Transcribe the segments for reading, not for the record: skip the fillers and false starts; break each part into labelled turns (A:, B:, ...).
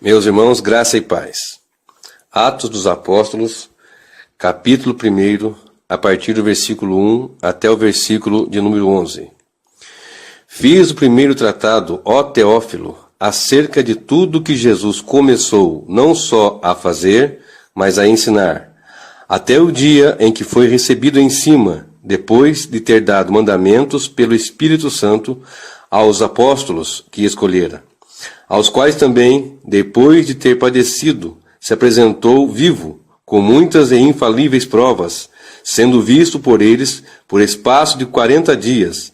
A: Meus irmãos, graça e paz. Atos dos Apóstolos, capítulo 1, a partir do versículo 1 até o versículo de número 11. Fiz o primeiro tratado, ó Teófilo, acerca de tudo que Jesus começou não só a fazer, mas a ensinar, até o dia em que foi recebido em cima, depois de ter dado mandamentos pelo Espírito Santo aos apóstolos que escolhera, aos quais também, depois de ter padecido, se apresentou vivo, com muitas e infalíveis provas, sendo visto por eles por espaço de 40 dias,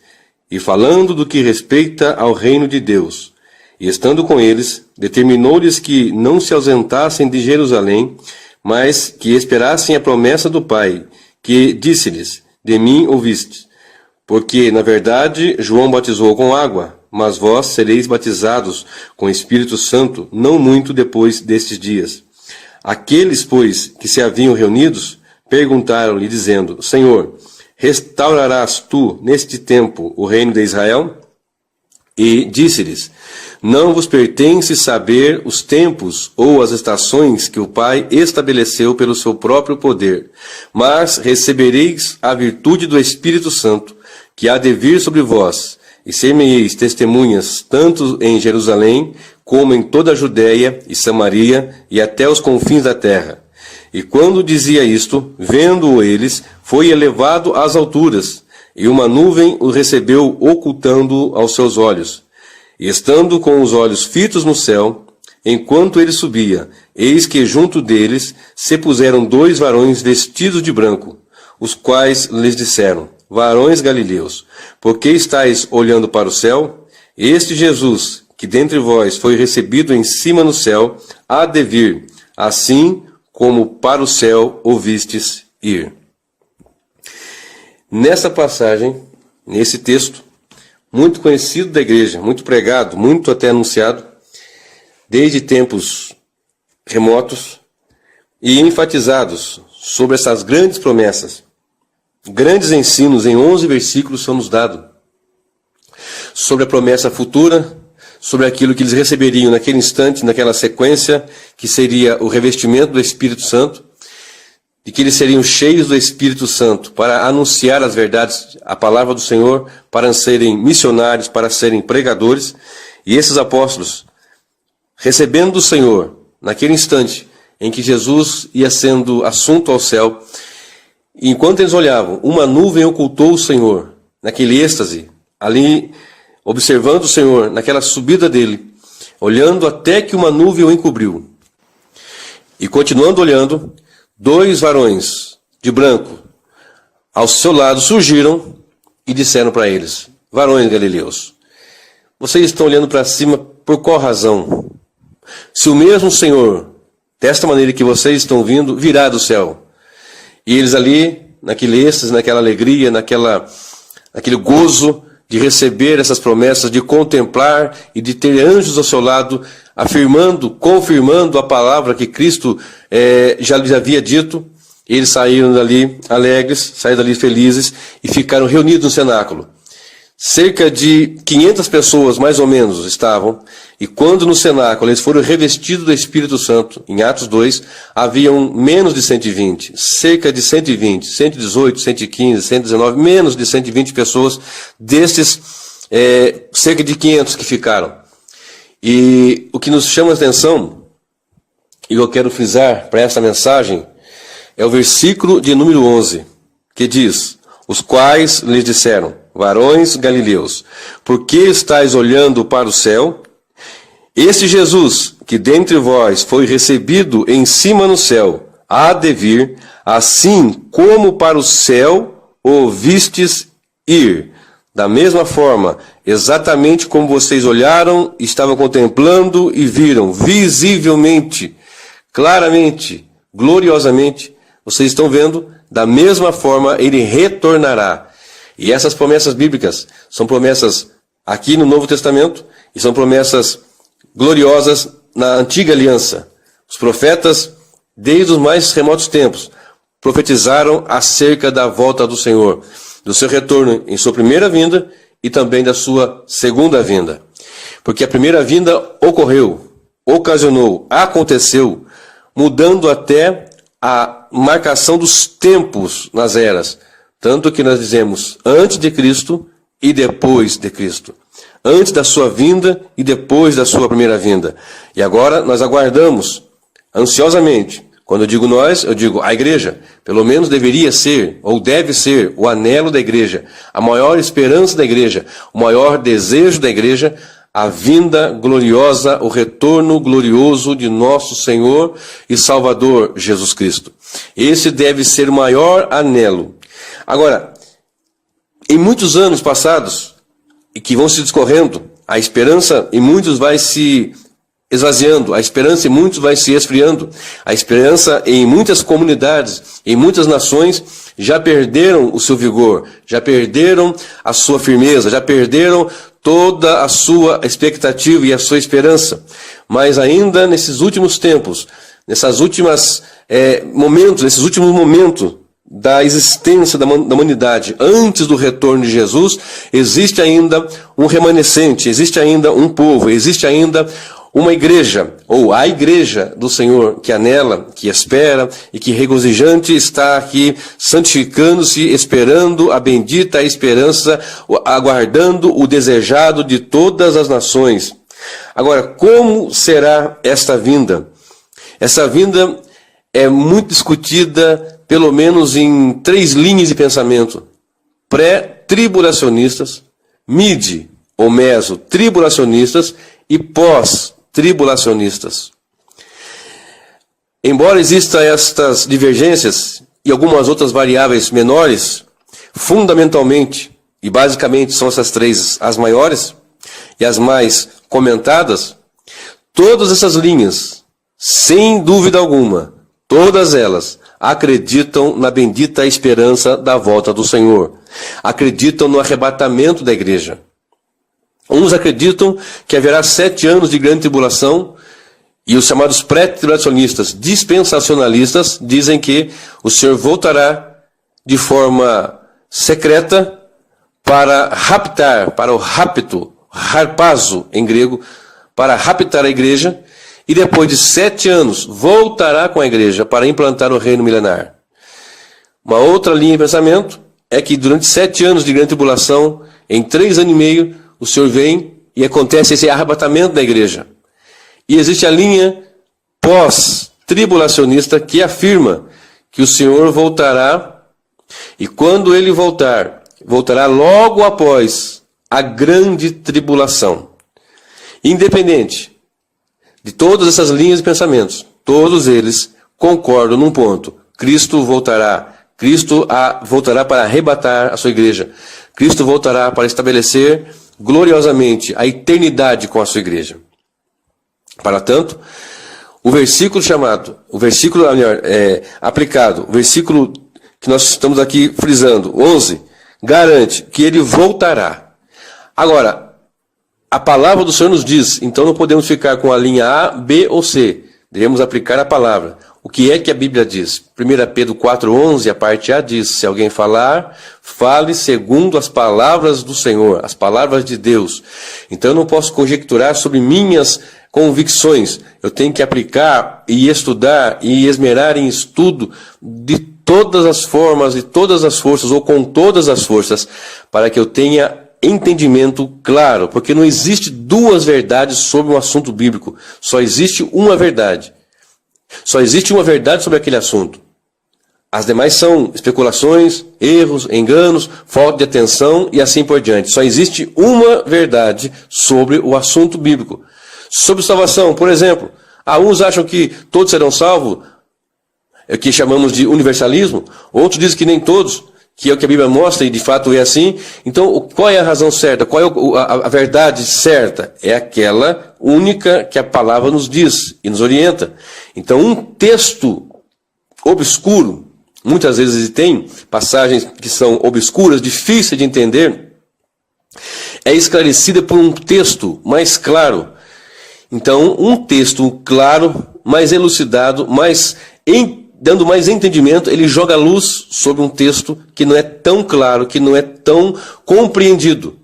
A: e falando do que respeita ao reino de Deus. E estando com eles, determinou-lhes que não se ausentassem de Jerusalém, mas que esperassem a promessa do Pai, que disse-lhes: de mim ouvistes. Porque, na verdade, João batizou com água, mas vós sereis batizados com o Espírito Santo não muito depois destes dias. Aqueles, pois, que se haviam reunidos, perguntaram-lhe, dizendo: Senhor, restaurarás tu, neste tempo, o reino de Israel? E disse-lhes: Não vos pertence saber os tempos ou as estações que o Pai estabeleceu pelo seu próprio poder, mas recebereis a virtude do Espírito Santo, que há de vir sobre vós, e ser-me-eis testemunhas tanto em Jerusalém, como em toda a Judéia e Samaria, e até os confins da terra. E quando dizia isto, vendo-o eles, foi elevado às alturas, e uma nuvem o recebeu, ocultando-o aos seus olhos. E estando com os olhos fitos no céu, enquanto ele subia, eis que junto deles se puseram 2 varões vestidos de branco, os quais lhes disseram: Varões galileus, por que estáis olhando para o céu? Este Jesus, que dentre vós foi recebido em cima no céu, há de vir, assim como para o céu o vistes ir. Nessa passagem, nesse texto, muito conhecido da igreja, muito pregado, muito até anunciado, desde tempos remotos, e enfatizados sobre essas grandes promessas, grandes ensinos em 11 versículos são nos dados, sobre a promessa futura, sobre aquilo que eles receberiam naquele instante, naquela sequência, que seria o revestimento do Espírito Santo, de que eles seriam cheios do Espírito Santo para anunciar as verdades, a palavra do Senhor, para serem missionários, para serem pregadores. E esses apóstolos, recebendo do Senhor, naquele instante em que Jesus ia sendo assunto ao céu, enquanto eles olhavam, uma nuvem ocultou o Senhor, naquele êxtase, ali observando o Senhor, naquela subida dele, olhando até que uma nuvem o encobriu. E continuando olhando, 2 varões de branco ao seu lado surgiram e disseram para eles: Varões galileus, vocês estão olhando para cima por qual razão? Se o mesmo Senhor, desta maneira que vocês estão vindo, virá do céu. E eles ali, naquele êxtase, naquela alegria, naquele gozo de receber essas promessas, de contemplar e de ter anjos ao seu lado, afirmando, confirmando a palavra que Cristo já lhes havia dito, eles saíram dali alegres, saíram dali felizes e ficaram reunidos no cenáculo. Cerca de 500 pessoas, mais ou menos, estavam, e quando no cenáculo eles foram revestidos do Espírito Santo, em Atos 2, haviam menos de 120, cerca de 120, 118, 115, 119, menos de 120 pessoas, destes cerca de 500 que ficaram. E o que nos chama a atenção, e eu quero frisar para essa mensagem, é o versículo de número 11, que diz: Os quais lhes disseram: Varões galileus, por que estáis olhando para o céu? Este Jesus, que dentre vós foi recebido em cima no céu, há de vir, assim como para o céu o vistes ir. Da mesma forma, exatamente como vocês olharam, estavam contemplando e viram visivelmente, claramente, gloriosamente, vocês estão vendo, da mesma forma ele retornará. E essas promessas bíblicas são promessas aqui no Novo Testamento e são promessas gloriosas na Antiga Aliança. Os profetas, desde os mais remotos tempos, profetizaram acerca da volta do Senhor, do seu retorno em sua primeira vinda e também da sua segunda vinda. Porque a primeira vinda ocorreu, ocasionou, aconteceu, mudando até a marcação dos tempos nas eras. Tanto que nós dizemos antes de Cristo e depois de Cristo. Antes da sua vinda e depois da sua primeira vinda. E agora nós aguardamos ansiosamente. Quando eu digo nós, eu digo a igreja. Pelo menos deveria ser, ou deve ser, o anelo da igreja, a maior esperança da igreja, o maior desejo da igreja, a vinda gloriosa, o retorno glorioso de nosso Senhor e Salvador Jesus Cristo. Esse deve ser o maior anelo. Agora, em muitos anos passados, e que vão se discorrendo, a esperança em muitos vai se esvaziando, a esperança em muitos vai se esfriando, a esperança em muitas comunidades, em muitas nações, já perderam o seu vigor, já perderam a sua firmeza, já perderam toda a sua expectativa e a sua esperança. Mas ainda nesses últimos tempos, nesses últimos momentos da existência da humanidade, antes do retorno de Jesus, existe ainda um remanescente, existe ainda um povo, existe ainda uma igreja, ou a igreja do Senhor, que anela, que espera e que regozijante está aqui, santificando-se, esperando a bendita esperança, aguardando o desejado de todas as nações. Agora, como será esta vinda? Essa vinda é muito discutida, pelo menos em 3 linhas de pensamento: pré-tribulacionistas, mid ou meso-tribulacionistas e pós-tribulacionistas. Embora existam estas divergências e algumas outras variáveis menores, fundamentalmente e basicamente são essas 3 as maiores e as mais comentadas, todas essas linhas, sem dúvida alguma, todas elas acreditam na bendita esperança da volta do Senhor. Acreditam no arrebatamento da igreja. Uns acreditam que haverá 7 anos de grande tribulação, e os chamados pré-tribulacionistas dispensacionalistas dizem que o Senhor voltará de forma secreta para raptar, para o rapto, harpazo em grego, para raptar a igreja, e depois de 7 anos voltará com a igreja para implantar o reino milenar. Uma outra linha de pensamento é que durante 7 anos de grande tribulação, em 3 anos e meio, o Senhor vem e acontece esse arrebatamento da igreja. E existe a linha pós-tribulacionista que afirma que o Senhor voltará, e quando ele voltar, voltará logo após a grande tribulação. Independente de todas essas linhas de pensamentos, todos eles concordam num ponto: Cristo voltará. Cristo voltará para arrebatar a sua igreja. Cristo voltará para estabelecer gloriosamente a eternidade com a sua igreja. Para tanto, o versículo aplicado, o versículo que nós estamos aqui frisando, 11, garante que ele voltará. Agora, a palavra do Senhor nos diz, então não podemos ficar com a linha A, B ou C. Devemos aplicar a palavra. O que é que a Bíblia diz? 1 Pedro 4,11, a parte A diz: se alguém falar, fale segundo as palavras do Senhor, as palavras de Deus. Então eu não posso conjecturar sobre minhas convicções. Eu tenho que aplicar e estudar e esmerar em estudo de todas as formas e todas as forças, ou com todas as forças, para que eu tenha entendimento claro, porque não existe 2 verdades sobre um assunto bíblico, só existe uma verdade. Só existe uma verdade sobre aquele assunto. As demais são especulações, erros, enganos, falta de atenção e assim por diante. Só existe uma verdade sobre o assunto bíblico. Sobre salvação, por exemplo, uns acham que todos serão salvos, é o que chamamos de universalismo, outros dizem que nem todos, que é o que a Bíblia mostra, e de fato é assim. Então, qual é a razão certa? Qual é a verdade certa? É aquela única que a palavra nos diz e nos orienta. Então, um texto obscuro, muitas vezes tem passagens que são obscuras, difíceis de entender, é esclarecida por um texto mais claro. Então, um texto claro, mais elucidado, dando mais entendimento, ele joga luz sobre um texto que não é tão claro, que não é tão compreendido.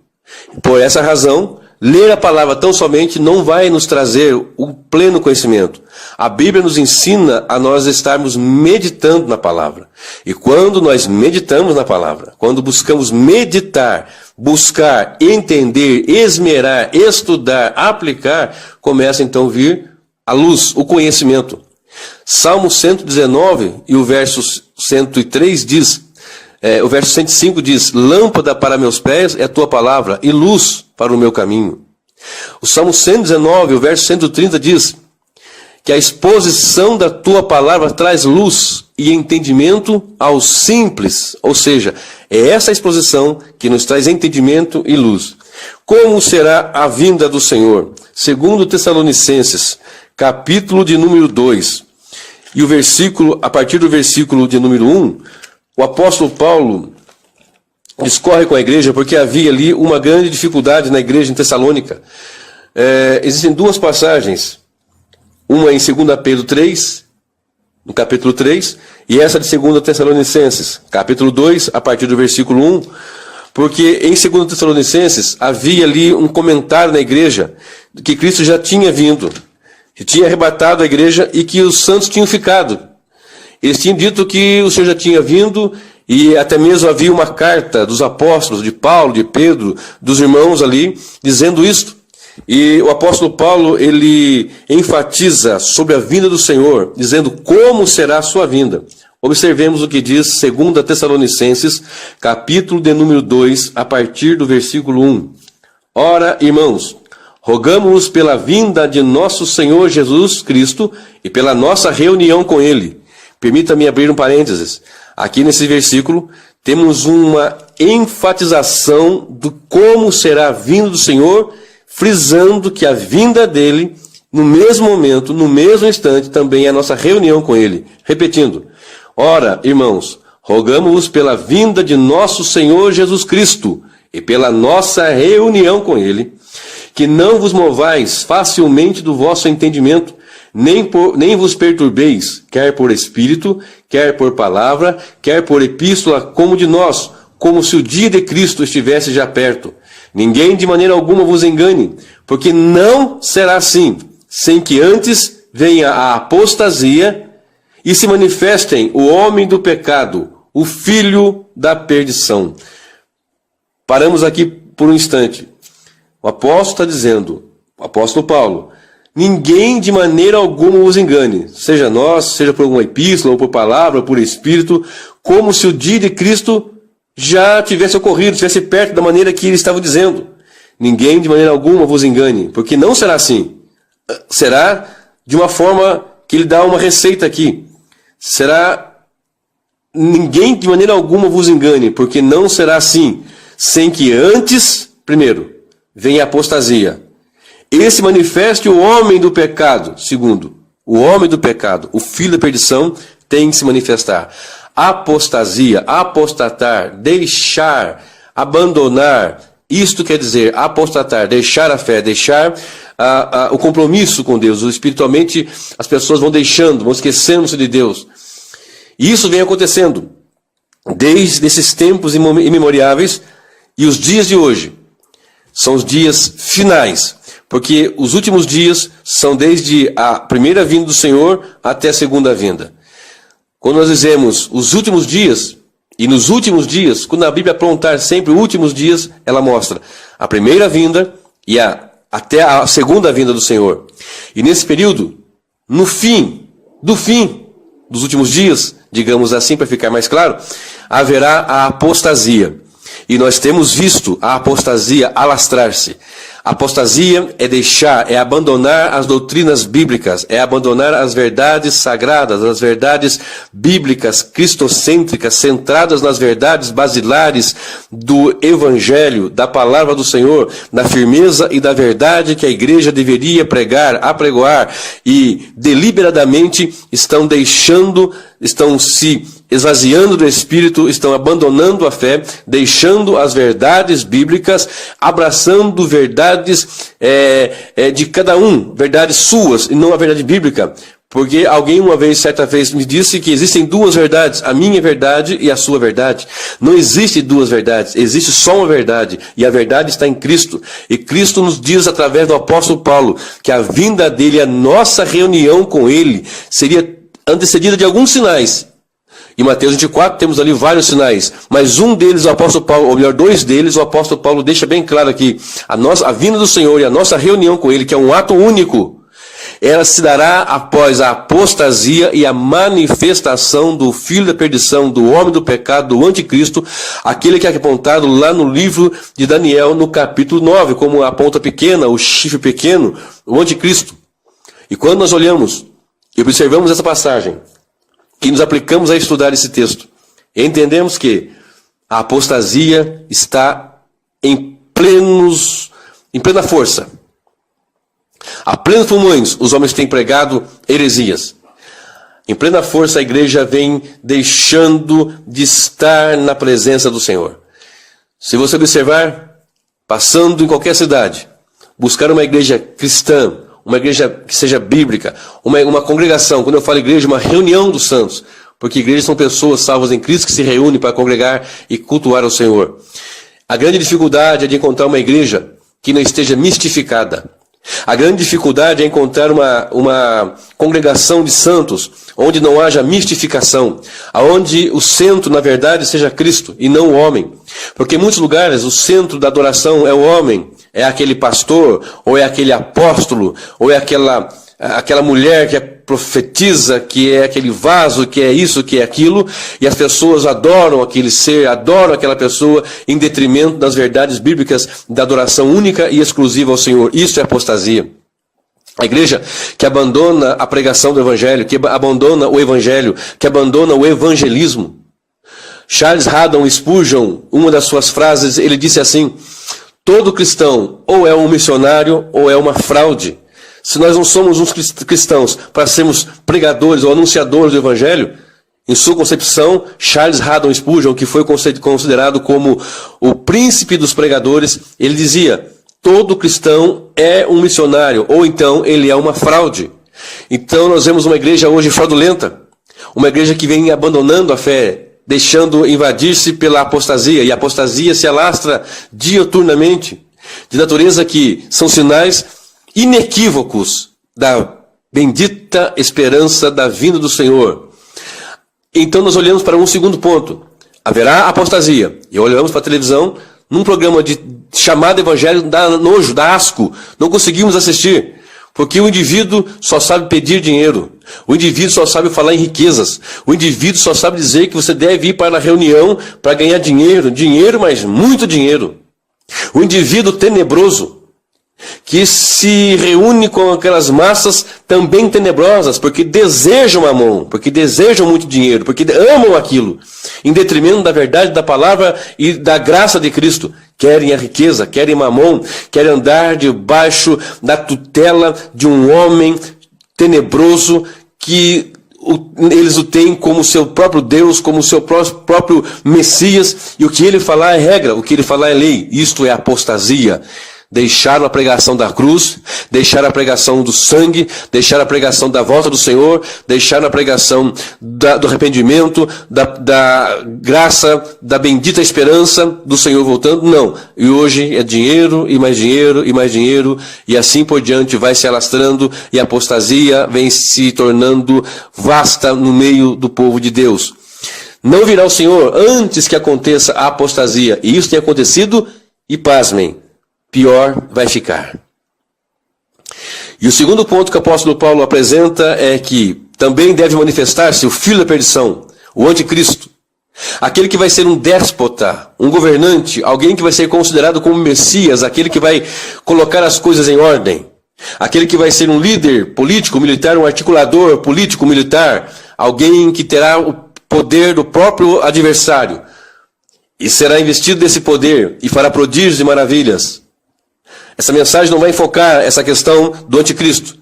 A: Por essa razão, ler a palavra tão somente não vai nos trazer o pleno conhecimento. A Bíblia nos ensina a nós estarmos meditando na palavra. E quando nós meditamos na palavra, quando buscamos meditar, buscar, entender, esmerar, estudar, aplicar, começa então a vir a luz, o conhecimento. Salmo 119 e o verso 103 diz, o verso 105 diz, lâmpada para meus pés é a tua palavra e luz para o meu caminho. O Salmo 119, o verso 130 diz que a exposição da tua palavra traz luz e entendimento aos simples. Ou seja, é essa exposição que nos traz entendimento e luz. Como será a vinda do Senhor? Segundo Tessalonicenses, capítulo de número 2, e o versículo, a partir do versículo de número 1, o apóstolo Paulo discorre com a igreja porque havia ali uma grande dificuldade na igreja em Tessalônica. Existem duas passagens, uma em 2 Pedro 3, no capítulo 3, e essa de 2 Tessalonicenses, capítulo 2, a partir do versículo 1, porque em 2 Tessalonicenses havia ali um comentário na igreja que Cristo já tinha vindo, que tinha arrebatado a igreja e que os santos tinham ficado. Eles tinham dito que o Senhor já tinha vindo e até mesmo havia uma carta dos apóstolos, de Paulo, de Pedro, dos irmãos ali, dizendo isto. E o apóstolo Paulo, ele enfatiza sobre a vinda do Senhor, dizendo como será a sua vinda. Observemos o que diz 2 Tessalonicenses, capítulo de número 2, a partir do versículo 1. Ora, irmãos, rogamo-vos pela vinda de nosso Senhor Jesus Cristo e pela nossa reunião com Ele. Permita-me abrir um parênteses. Aqui nesse versículo, temos uma enfatização do como será a vinda do Senhor, frisando que a vinda dele, no mesmo momento, no mesmo instante, também é a nossa reunião com Ele. Repetindo, ora, irmãos, rogamo-vos pela vinda de nosso Senhor Jesus Cristo e pela nossa reunião com Ele, que não vos movais facilmente do vosso entendimento, nem vos perturbeis, quer por espírito, quer por palavra, quer por epístola, como de nós, como se o dia de Cristo estivesse já perto. Ninguém de maneira alguma vos engane, porque não será assim, sem que antes venha a apostasia e se manifestem o homem do pecado, o filho da perdição. Paramos aqui por um instante. O apóstolo está dizendo, o apóstolo Paulo, ninguém de maneira alguma vos engane, seja nós, seja por alguma epístola, ou por palavra, ou por espírito, como se o dia de Cristo já tivesse ocorrido, estivesse perto da maneira que ele estava dizendo. Ninguém de maneira alguma vos engane, porque não será assim. Será de uma forma que ele dá uma receita aqui. Será, ninguém de maneira alguma vos engane, porque não será assim, sem que antes, primeiro, venha a apostasia. Esse manifeste o homem do pecado. Segundo, o homem do pecado, o filho da perdição, tem que se manifestar. Apostasia, apostatar, deixar, abandonar. Isto quer dizer apostatar, deixar a fé, deixar o compromisso com Deus. Espiritualmente, as pessoas vão deixando, vão esquecendo-se de Deus. E isso vem acontecendo desde esses tempos imemoriáveis, e os dias de hoje são os dias finais. Porque os últimos dias são desde a primeira vinda do Senhor até a segunda vinda. Quando nós dizemos os últimos dias, e nos últimos dias, quando a Bíblia apontar sempre os últimos dias, ela mostra a primeira vinda e até a segunda vinda do Senhor. E nesse período, no fim dos últimos dias, digamos assim para ficar mais claro, haverá a apostasia. E nós temos visto a apostasia alastrar-se. A apostasia é deixar, é abandonar as doutrinas bíblicas, é abandonar as verdades sagradas, as verdades bíblicas, cristocêntricas, centradas nas verdades basilares do Evangelho, da palavra do Senhor, da firmeza e da verdade que a igreja deveria pregar, apregoar, e deliberadamente estão se esvaziando do Espírito, estão abandonando a fé, deixando as verdades bíblicas, abraçando verdades de cada um, verdades suas, e não a verdade bíblica, Porque alguém certa vez, me disse que existem duas verdades, a minha verdade e a sua verdade. Não existe duas verdades, existe só uma verdade, e a verdade está em Cristo. E Cristo nos diz através do apóstolo Paulo que a vinda dele, a nossa reunião com ele, seria antecedida de alguns sinais. Em Mateus 24 temos ali vários sinais, mas um deles, o apóstolo Paulo, ou melhor, dois deles, o apóstolo Paulo deixa bem claro aqui, a vinda do Senhor e a nossa reunião com ele, que é um ato único, ela se dará após a apostasia e a manifestação do filho da perdição, do homem do pecado, do anticristo, aquele que é apontado lá no livro de Daniel, no capítulo 9, como a ponta pequena, o chifre pequeno, o anticristo. E quando nós olhamos e observamos essa passagem, e nos aplicamos a estudar esse texto, entendemos que a apostasia está em plena força. A plenos pulmões, os homens têm pregado heresias. Em plena força, a igreja vem deixando de estar na presença do Senhor. Se você observar, passando em qualquer cidade, buscar uma igreja cristã, uma igreja que seja bíblica, uma congregação, quando eu falo igreja, uma reunião dos santos, porque igrejas são pessoas salvas em Cristo que se reúnem para congregar e cultuar ao Senhor. A grande dificuldade é de encontrar uma igreja que não esteja mistificada. A grande dificuldade é encontrar uma congregação de santos onde não haja mistificação, onde o centro, na verdade, seja Cristo e não o homem. Porque em muitos lugares o centro da adoração é o homem, é aquele pastor, ou é aquele apóstolo, ou é aquela mulher que profetiza, que é aquele vaso, que é isso, que é aquilo, e as pessoas adoram aquele ser, adoram aquela pessoa, em detrimento das verdades bíblicas da adoração única e exclusiva ao Senhor. Isso é apostasia. A igreja que abandona a pregação do evangelho, que abandona o evangelho, que abandona o evangelismo. Charles Haddon Spurgeon, uma das suas frases, ele disse assim: todo cristão ou é um missionário ou é uma fraude. Se nós não somos uns cristãos para sermos pregadores ou anunciadores do Evangelho, em sua concepção, Charles Haddon Spurgeon, que foi considerado como o príncipe dos pregadores, ele dizia: todo cristão é um missionário, ou então ele é uma fraude. Então nós vemos uma igreja hoje fraudulenta, uma igreja que vem abandonando a fé, deixando invadir-se pela apostasia, e a apostasia se alastra diuturnamente, de natureza que são sinais inequívocos da bendita esperança da vinda do Senhor. Então nós olhamos para um segundo ponto. Haverá apostasia. E olhamos para a televisão, num programa de chamado evangelho, dá nojo, dá asco. Não conseguimos assistir. Porque o indivíduo só sabe pedir dinheiro. O indivíduo só sabe falar em riquezas. O indivíduo só sabe dizer que você deve ir para a reunião para ganhar dinheiro. Dinheiro, mas muito dinheiro. O indivíduo tenebroso, que se reúne com aquelas massas também tenebrosas, porque desejam mamão, porque desejam muito dinheiro, porque amam aquilo, em detrimento da verdade da palavra e da graça de Cristo. Querem a riqueza, querem mamão, querem andar debaixo da tutela de um homem tenebroso que eles o têm como seu próprio Deus, como seu próprio Messias, e o que ele falar é regra, o que ele falar é lei. Isto é apostasia. Deixaram a pregação da cruz, deixaram a pregação do sangue, deixaram a pregação da volta do Senhor, deixaram a pregação do arrependimento, da graça, da bendita esperança do Senhor voltando. Não. E hoje é dinheiro e mais dinheiro e mais dinheiro, e assim por diante vai se alastrando, e a apostasia vem se tornando vasta no meio do povo de Deus. Não virá o Senhor antes que aconteça a apostasia. E isso tem acontecido, e pasmem, pior vai ficar. E o segundo ponto que o apóstolo Paulo apresenta é que também deve manifestar-se o filho da perdição, o anticristo. Aquele que vai ser um déspota, um governante, alguém que vai ser considerado como Messias, aquele que vai colocar as coisas em ordem. Aquele que vai ser um líder político, militar, um articulador político, militar, alguém que terá o poder do próprio adversário. E será investido desse poder e fará prodígios e maravilhas. Essa mensagem não vai enfocar essa questão do anticristo.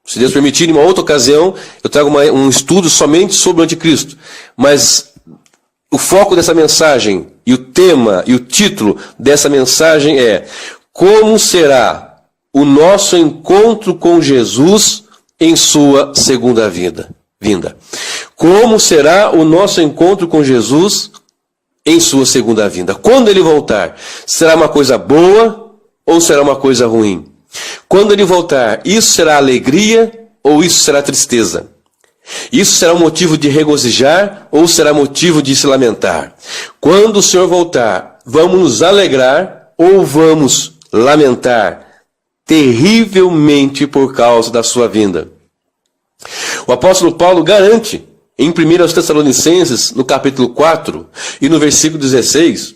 A: Se Deus permitir, em uma outra ocasião, eu trago um estudo somente sobre o anticristo. Mas o foco dessa mensagem, e o tema, e o título dessa mensagem é: como será o nosso encontro com Jesus em sua segunda vinda? Como será o nosso encontro com Jesus em sua segunda vinda? Quando ele voltar, será uma coisa boa ou será uma coisa ruim? Quando ele voltar, isso será alegria ou isso será tristeza? Isso será um motivo de regozijar ou será motivo de se lamentar? Quando o Senhor voltar, vamos nos alegrar ou vamos lamentar terrivelmente por causa da sua vinda? O apóstolo Paulo garante em 1 Tessalonicenses, no capítulo 4 e no versículo 16,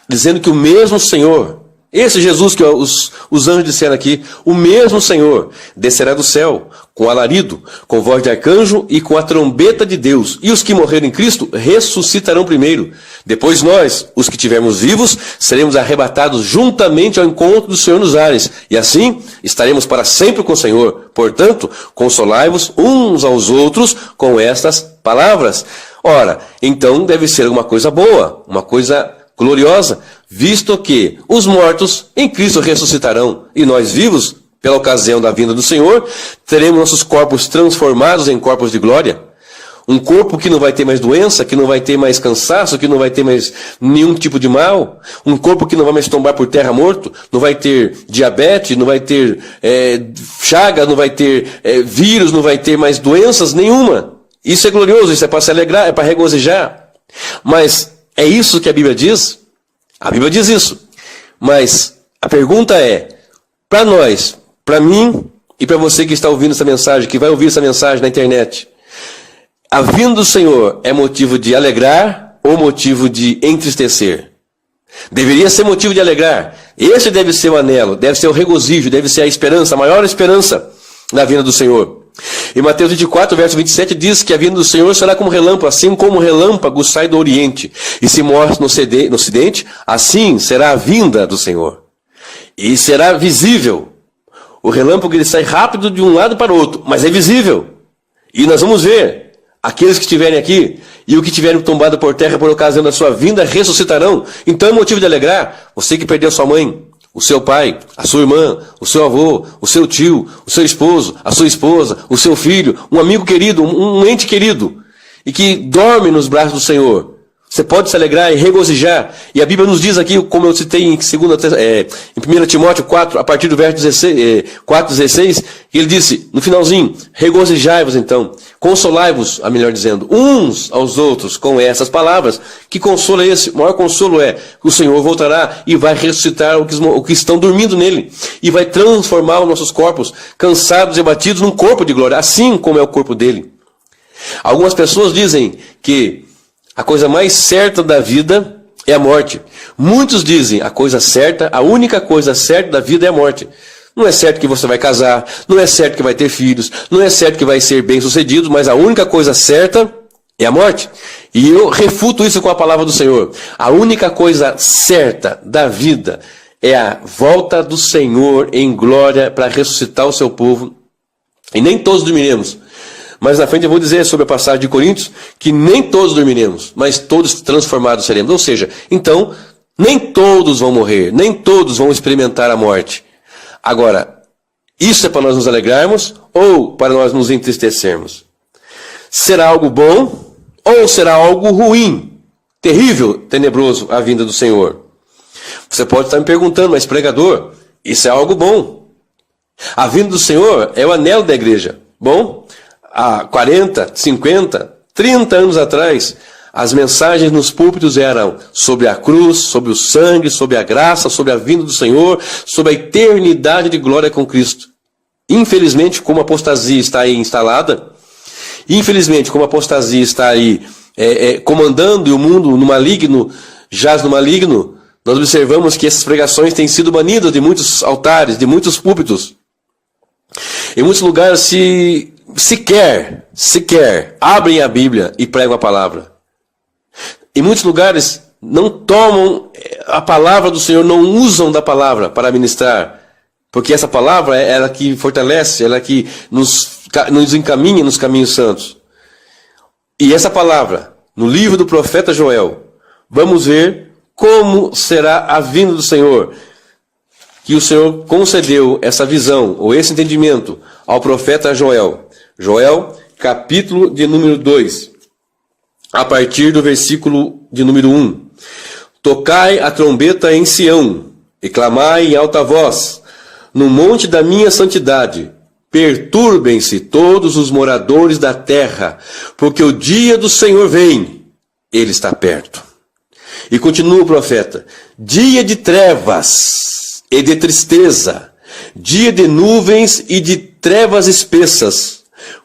A: dizendo que o mesmo Senhor, esse Jesus que os anjos disseram aqui, o mesmo Senhor descerá do céu com alarido, com voz de arcanjo e com a trombeta de Deus. E os que morreram em Cristo ressuscitarão primeiro. Depois nós, os que tivermos vivos, seremos arrebatados juntamente ao encontro do Senhor nos ares. E assim estaremos para sempre com o Senhor. Portanto, consolai-vos uns aos outros com estas palavras. Ora, então deve ser uma coisa boa, uma coisa gloriosa, visto que os mortos em Cristo ressuscitarão, e nós vivos, pela ocasião da vinda do Senhor, teremos nossos corpos transformados em corpos de glória. Um corpo que não vai ter mais doença, que não vai ter mais cansaço, que não vai ter mais nenhum tipo de mal. Um corpo que não vai mais tombar por terra morto, não vai ter diabetes, não vai ter chaga, não vai ter vírus, não vai ter mais doenças nenhuma. Isso é glorioso, isso é para se alegrar, é para regozijar. Mas é isso que a Bíblia diz? A Bíblia diz isso. Mas a pergunta é, para nós, para mim e para você que está ouvindo essa mensagem, que vai ouvir essa mensagem na internet, a vinda do Senhor é motivo de alegrar ou motivo de entristecer? Deveria ser motivo de alegrar. Esse deve ser o anelo, deve ser o regozijo, deve ser a esperança, a maior esperança na vinda do Senhor. Em Mateus 24, verso 27, diz que a vinda do Senhor será como relâmpago, assim como o relâmpago sai do Oriente e se mostra no Ocidente, assim será a vinda do Senhor. E será visível. O relâmpago ele sai rápido de um lado para o outro, mas é visível. E nós vamos ver, aqueles que estiverem aqui e o que tiverem tombado por terra por ocasião da sua vinda ressuscitarão. Então é motivo de alegrar. Você que perdeu sua mãe, o seu pai, a sua irmã, o seu avô, o seu tio, o seu esposo, a sua esposa, o seu filho, um amigo querido, um ente querido, e que dorme nos braços do Senhor. Você pode se alegrar e regozijar. E a Bíblia nos diz aqui, como eu citei em 1 Timóteo 4, a partir do verso 4,16, que ele disse, no finalzinho, regozijai-vos então, consolai-vos, a melhor dizendo, uns aos outros com essas palavras. Que consolo é esse? O maior consolo é que o Senhor voltará e vai ressuscitar o que estão dormindo nele. E vai transformar os nossos corpos, cansados e abatidos, num corpo de glória, assim como é o corpo dele. Algumas pessoas dizem que a coisa mais certa da vida é a morte. Muitos dizem a coisa certa, a única coisa certa da vida é a morte. Não é certo que você vai casar, não é certo que vai ter filhos, não é certo que vai ser bem-sucedido, mas a única coisa certa é a morte. E eu refuto isso com a palavra do Senhor. A única coisa certa da vida é a volta do Senhor em glória para ressuscitar o seu povo. E nem todos dormiremos. Mas na frente eu vou dizer sobre a passagem de Coríntios que nem todos dormiremos, mas todos transformados seremos. Ou seja, então, nem todos vão morrer, nem todos vão experimentar a morte. Agora, isso é para nós nos alegrarmos ou para nós nos entristecermos? Será algo bom ou será algo ruim, terrível, tenebroso a vinda do Senhor? Você pode estar me perguntando, mas pregador, isso é algo bom. A vinda do Senhor é o anelo da igreja. Bom, há 40, 50, 30 anos atrás, as mensagens nos púlpitos eram sobre a cruz, sobre o sangue, sobre a graça, sobre a vinda do Senhor, sobre a eternidade de glória com Cristo. Infelizmente, como a apostasia está aí instalada, infelizmente, como a apostasia está aí comandando e o mundo no maligno, jaz no maligno, nós observamos que essas pregações têm sido banidas de muitos altares, de muitos púlpitos. Em muitos lugares sequer abrem a Bíblia e pregam a palavra. Em muitos lugares não tomam a palavra do Senhor, não usam da palavra para ministrar, porque essa palavra é ela que fortalece, ela que nos encaminha nos caminhos santos. E essa palavra, no livro do profeta Joel, vamos ver como será a vinda do Senhor, que o Senhor concedeu essa visão, ou esse entendimento, ao profeta Joel. Joel, capítulo de número 2, a partir do versículo de número 1. Tocai a trombeta em Sião, e clamai em alta voz, no monte da minha santidade. Perturbem-se todos os moradores da terra, porque o dia do Senhor vem, ele está perto. E continua o profeta: dia de trevas e de tristeza, dia de nuvens e de trevas espessas,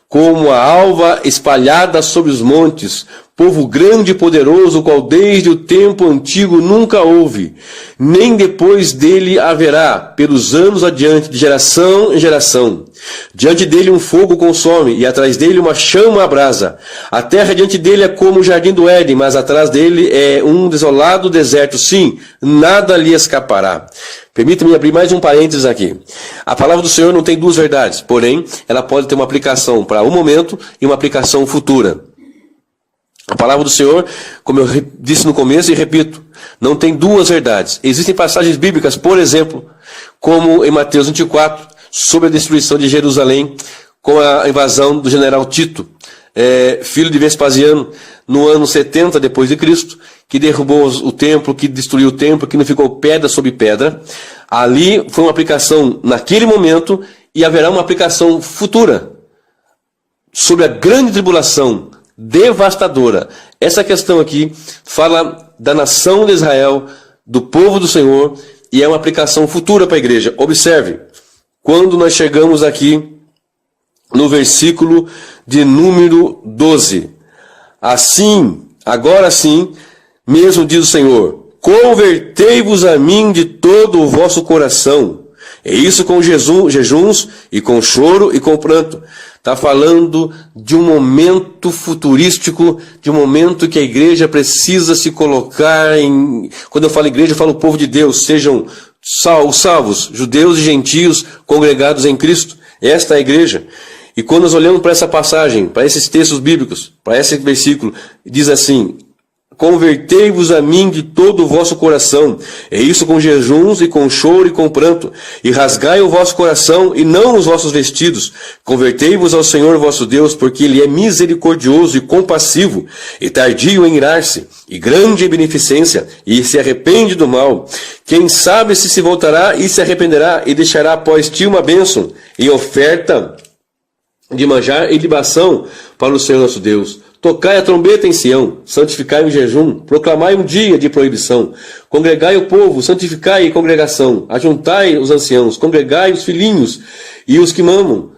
A: como a alva espalhada sobre os montes, povo grande e poderoso, qual desde o tempo antigo nunca houve, nem depois dele haverá, pelos anos adiante, de geração em geração. Diante dele um fogo consome, e atrás dele uma chama abrasa. A terra diante dele é como o jardim do Éden, mas atrás dele é um desolado deserto. Sim, nada lhe escapará. Permita-me abrir mais um parênteses aqui. A palavra do Senhor não tem duas verdades, porém, ela pode ter uma aplicação para um momento e uma aplicação futura. A palavra do Senhor, como eu disse no começo e repito, não tem duas verdades. Existem passagens bíblicas, por exemplo, como em Mateus 24, sobre a destruição de Jerusalém, com a invasão do general Tito, filho de Vespasiano, no ano 70 depois de Cristo, que derrubou o templo, que destruiu o templo, que não ficou pedra sobre pedra. Ali foi uma aplicação naquele momento e haverá uma aplicação futura sobre a grande tribulação devastadora. Essa questão aqui fala da nação de Israel, do povo do Senhor, e é uma aplicação futura para a igreja. Observe, quando nós chegamos aqui no versículo de número 12. Assim, agora sim, mesmo diz o Senhor, convertei-vos a mim de todo o vosso coração. É isso com jejuns e com choro e com pranto. Está falando de um momento futurístico, de um momento que a igreja precisa se colocar em... Quando eu falo igreja, eu falo o povo de Deus, sejam os salvos, judeus e gentios congregados em Cristo. Esta é a igreja. E quando nós olhamos para essa passagem, para esses textos bíblicos, para esse versículo, diz assim: convertei-vos a mim de todo o vosso coração, é isso com jejuns e com choro e com pranto, e rasgai o vosso coração e não os vossos vestidos. Convertei-vos ao Senhor vosso Deus, porque Ele é misericordioso e compassivo, e tardio em irar-se, e grande em beneficência, e se arrepende do mal. Quem sabe se voltará e se arrependerá, e deixará após ti uma bênção, e oferta de manjar e libação para o Senhor nosso Deus. Tocai a trombeta em Sião, santificai o jejum, proclamai um dia de proibição, congregai o povo, santificai a congregação, ajuntai os anciãos, congregai os filhinhos e os que mamam.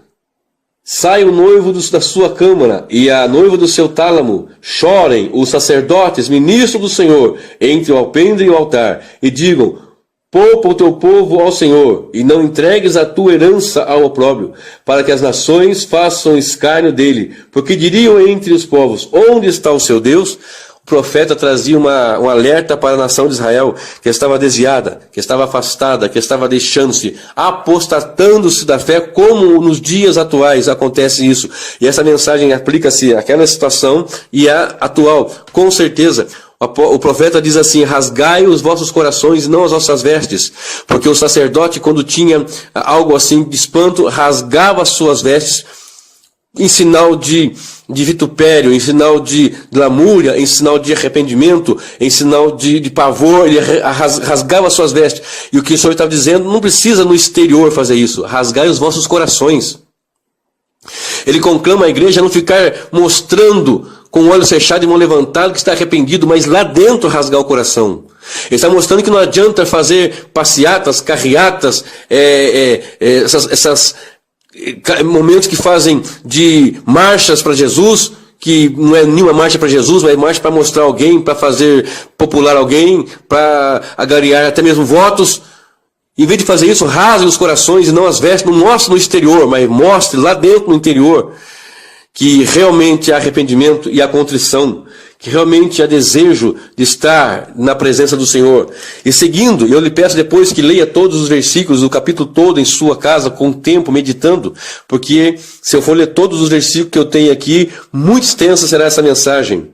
A: Sai o noivo da sua câmara e a noiva do seu tálamo, chorem os sacerdotes, ministros do Senhor, entre o alpendre e o altar, e digam: poupa o teu povo ao Senhor, e não entregues a tua herança ao opróbrio, para que as nações façam escárnio dele. Porque diriam entre os povos: onde está o seu Deus? O profeta trazia um alerta para a nação de Israel, que estava desviada, que estava afastada, que estava deixando-se, apostatando-se da fé, como nos dias atuais acontece isso. E essa mensagem aplica-se àquela situação e à atual, com certeza. O profeta diz assim: rasgai os vossos corações e não as vossas vestes, porque o sacerdote, quando tinha algo assim de espanto, rasgava as suas vestes em sinal de vitupério, em sinal de lamúria, em sinal de arrependimento, em sinal de pavor. Ele rasgava as suas vestes. E o que o Senhor estava dizendo: não precisa no exterior fazer isso, rasgai os vossos corações. Ele conclama a igreja a não ficar mostrando com o olho fechado e mão levantada que está arrependido, mas lá dentro rasgar o coração. Ele está mostrando que não adianta fazer passeatas, carreatas, esses momentos que fazem de marchas para Jesus, que não é nenhuma marcha para Jesus, mas é marcha para mostrar alguém, para fazer popular alguém, para agariar até mesmo votos. Em vez de fazer isso, rasgue os corações e não as vestes. Não mostre no exterior, mas mostre lá dentro no interior que realmente há arrependimento e há contrição, que realmente há desejo de estar na presença do Senhor. E seguindo, eu lhe peço depois que leia todos os versículos, o capítulo todo em sua casa, com tempo, meditando, porque se eu for ler todos os versículos que eu tenho aqui, muito extensa será essa mensagem.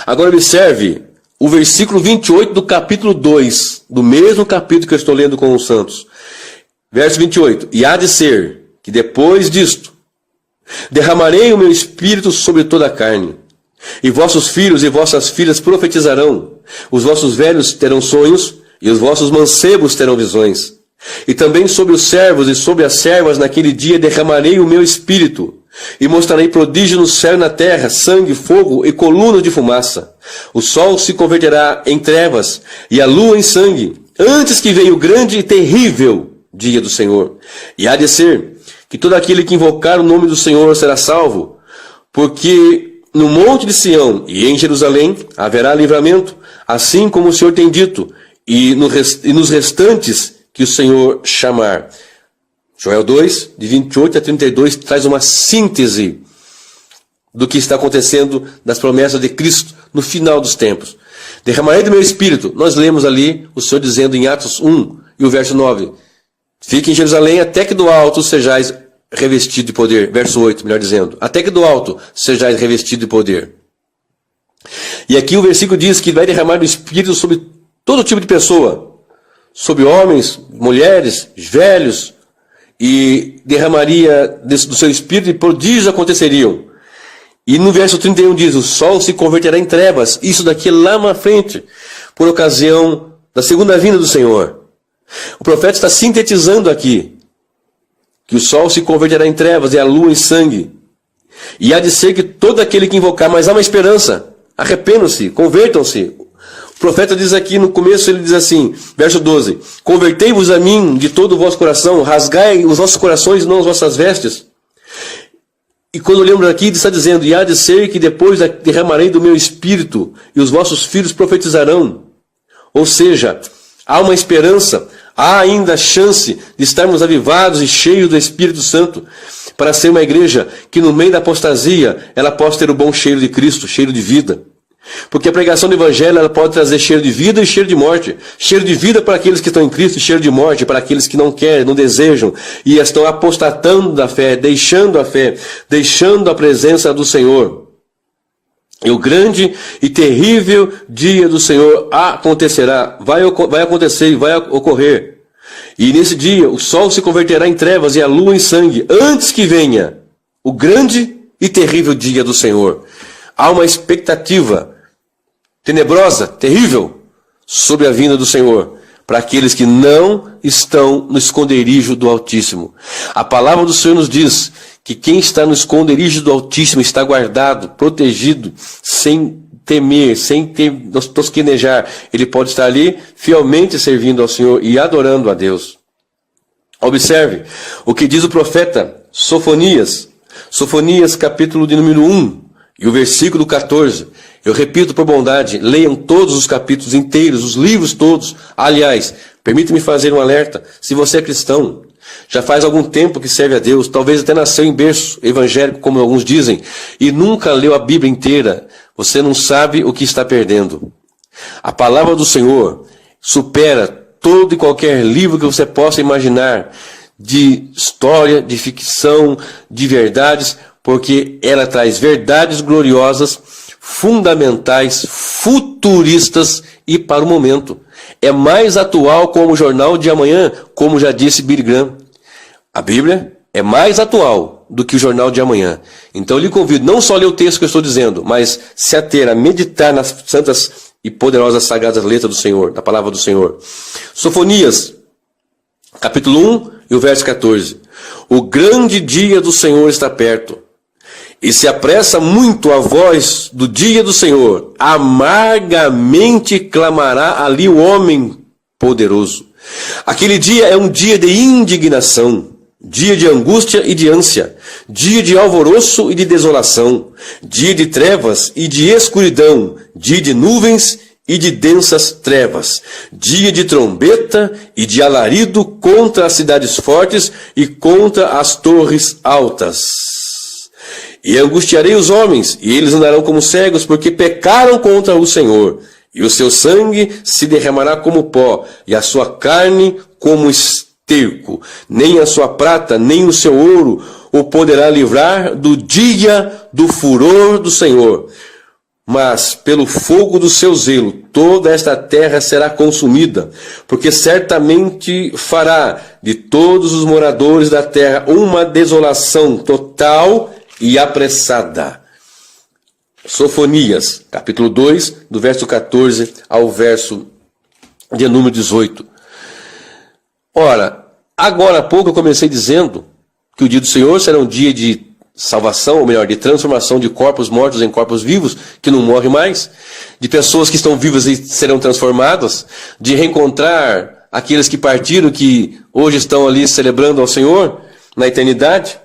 A: Agora observe o versículo 28 do capítulo 2, do mesmo capítulo que eu estou lendo com os santos. Verso 28. E há de ser que depois disto derramarei o meu espírito sobre toda a carne. E vossos filhos e vossas filhas profetizarão, os vossos velhos terão sonhos, e os vossos mancebos terão visões. E também sobre os servos e sobre as servas naquele dia derramarei o meu espírito, e mostrarei prodígio no céu e na terra, sangue, fogo e colunas de fumaça. O sol se converterá em trevas, e a lua em sangue, antes que venha o grande e terrível dia do Senhor. E há de ser que todo aquele que invocar o nome do Senhor será salvo, porque no monte de Sião e em Jerusalém haverá livramento, assim como o Senhor tem dito, e nos restantes que o Senhor chamar. Joel 2, de 28 a 32, traz uma síntese do que está acontecendo das promessas de Cristo no final dos tempos. Derramarei do meu espírito. Nós lemos ali o Senhor dizendo em Atos 1 e o verso 9. Fique em Jerusalém até que do alto sejais revestido de poder. Verso 8, melhor dizendo. Até que do alto sejais revestido de poder. E aqui o versículo diz que vai derramar o espírito sobre todo tipo de pessoa. Sobre homens, mulheres, velhos. E derramaria do seu espírito e prodígios aconteceriam. E no verso 31 diz, o sol se converterá em trevas. Isso daqui lá na frente, por ocasião da segunda vinda do Senhor. O profeta está sintetizando aqui que o sol se converterá em trevas e a lua em sangue. E há de ser que todo aquele que invocar, mas há uma esperança, arrependam-se, convertam-se. O profeta diz aqui no começo, ele diz assim, verso 12, convertei-vos a mim de todo o vosso coração, rasgai os vossos corações e não as vossas vestes. E quando lembro aqui, ele está dizendo, e há de ser que depois derramarei do meu espírito e os vossos filhos profetizarão. Ou seja, há uma esperança, há ainda a chance de estarmos avivados e cheios do Espírito Santo para ser uma igreja que no meio da apostasia ela possa ter o bom cheiro de Cristo, cheiro de vida. Porque a pregação do Evangelho ela pode trazer cheiro de vida e cheiro de morte. Cheiro de vida para aqueles que estão em Cristo e cheiro de morte para aqueles que não querem, não desejam e estão apostatando da fé, deixando a presença do Senhor. E o grande e terrível dia do Senhor acontecerá, vai acontecer e vai ocorrer. E nesse dia o sol se converterá em trevas e a lua em sangue, antes que venha o grande e terrível dia do Senhor. Há uma expectativa tenebrosa, terrível, sobre a vinda do Senhor, para aqueles que não estão no esconderijo do Altíssimo. A palavra do Senhor nos diz que quem está no esconderijo do Altíssimo está guardado, protegido, sem temer, sem tosquenejar. Ele pode estar ali fielmente servindo ao Senhor e adorando a Deus. Observe o que diz o profeta Sofonias. Sofonias capítulo de número 1 e o versículo 14. Eu repito por bondade, leiam todos os capítulos inteiros, os livros todos. Aliás, permita-me fazer um alerta. Se você é cristão, já faz algum tempo que serve a Deus, talvez até nasceu em berço evangélico, como alguns dizem, e nunca leu a Bíblia inteira, você não sabe o que está perdendo. A palavra do Senhor supera todo e qualquer livro que você possa imaginar, de história, de ficção, de verdades, porque ela traz verdades gloriosas, fundamentais, futuristas e para o momento. É mais atual como o jornal de amanhã, como já disse Billy Graham. A Bíblia é mais atual do que o jornal de amanhã. Então eu lhe convido não só a ler o texto que eu estou dizendo, mas se ater a meditar nas santas e poderosas sagradas letras do Senhor, da palavra do Senhor. Sofonias, capítulo 1 e o verso 14. O grande dia do Senhor está perto. E se apressa muito a voz do dia do Senhor, amargamente clamará ali o homem poderoso. Aquele dia é um dia de indignação, dia de angústia e de ânsia, dia de alvoroço e de desolação, dia de trevas e de escuridão, dia de nuvens e de densas trevas, dia de trombeta e de alarido contra as cidades fortes e contra as torres altas. E angustiarei os homens, e eles andarão como cegos, porque pecaram contra o Senhor. E o seu sangue se derramará como pó, e a sua carne como esterco. Nem a sua prata, nem o seu ouro o poderá livrar do dia do furor do Senhor. mas pelo fogo do seu zelo toda esta terra será consumida, porque certamente fará de todos os moradores da terra uma desolação total e apressada. Sofonias, capítulo 2, do verso 14 ao verso de número 18. Ora, agora há pouco eu comecei dizendo que o dia do Senhor será um dia de salvação, ou melhor, de transformação de corpos mortos em corpos vivos, que não morrem mais, de pessoas que estão vivas e serão transformadas, de reencontrar aqueles que partiram, que hoje estão ali celebrando ao Senhor na eternidade.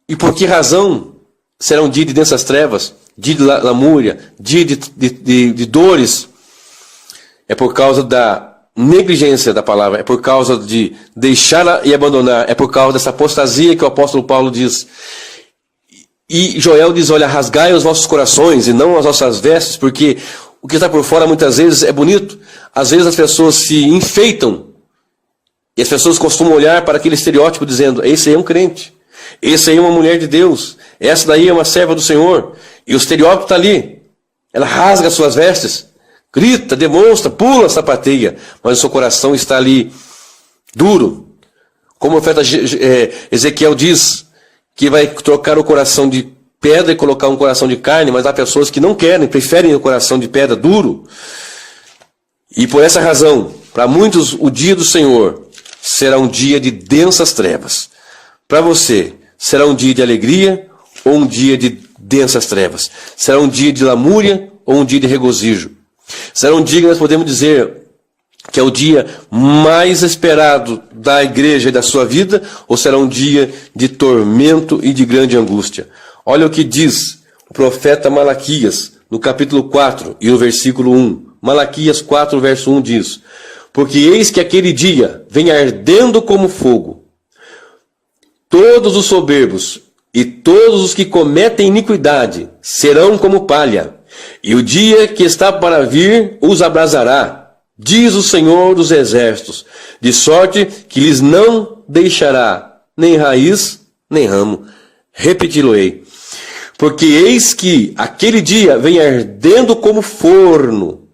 A: E por que razão será um dia de densas trevas, dia de lamúria, dia de dores? É por causa da negligência da palavra, é por causa de deixar e abandonar, é por causa dessa apostasia que o apóstolo Paulo diz. E Joel diz, olha, rasgai os vossos corações e não as vossas vestes, porque o que está por fora muitas vezes é bonito. Às vezes as pessoas se enfeitam e as pessoas costumam olhar para aquele estereótipo dizendo, esse aí é um crente, esse aí é uma mulher de Deus, essa daí é uma serva do Senhor, e o estereótipo está ali. Ela rasga as suas vestes, grita, demonstra, pula, sapateia, mas o seu coração está ali duro. Como o profeta Ezequiel diz, que vai trocar o coração de pedra e colocar um coração de carne, mas há pessoas que não querem, preferem o coração de pedra duro. E por essa razão, para muitos, o dia do Senhor será um dia de densas trevas. Para você, será um dia de alegria ou um dia de densas trevas? Será um dia de lamúria ou um dia de regozijo? Será um dia que nós podemos dizer que é o dia mais esperado da igreja e da sua vida, ou será um dia de tormento e de grande angústia? Olha o que diz o profeta Malaquias, no capítulo 4 e no versículo 1. Malaquias 4, verso 1 diz, porque eis que aquele dia vem ardendo como fogo. Todos os soberbos e todos os que cometem iniquidade serão como palha, e o dia que está para vir os abrasará, diz o Senhor dos Exércitos, de sorte que lhes não deixará nem raiz, nem ramo. Repeti-lo-ei. Porque eis que aquele dia vem ardendo como forno.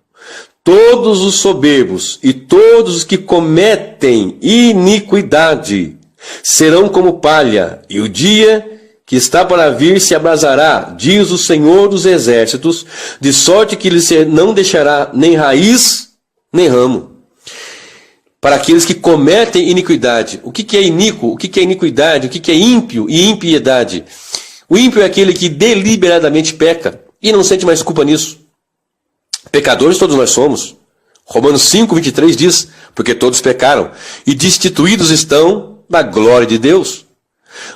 A: Todos os soberbos e todos os que cometem iniquidade serão como palha, e o dia que está para vir se abrasará, diz o Senhor dos Exércitos, de sorte que lhes não deixará nem raiz, nem ramo. Para aqueles que cometem iniquidade. O que é iníquo? O que é iniquidade? O que é ímpio e impiedade? O ímpio é aquele que deliberadamente peca e não sente mais culpa nisso. Pecadores todos nós somos. Romanos 5, 23 diz, porque todos pecaram e destituídos estão da glória de Deus.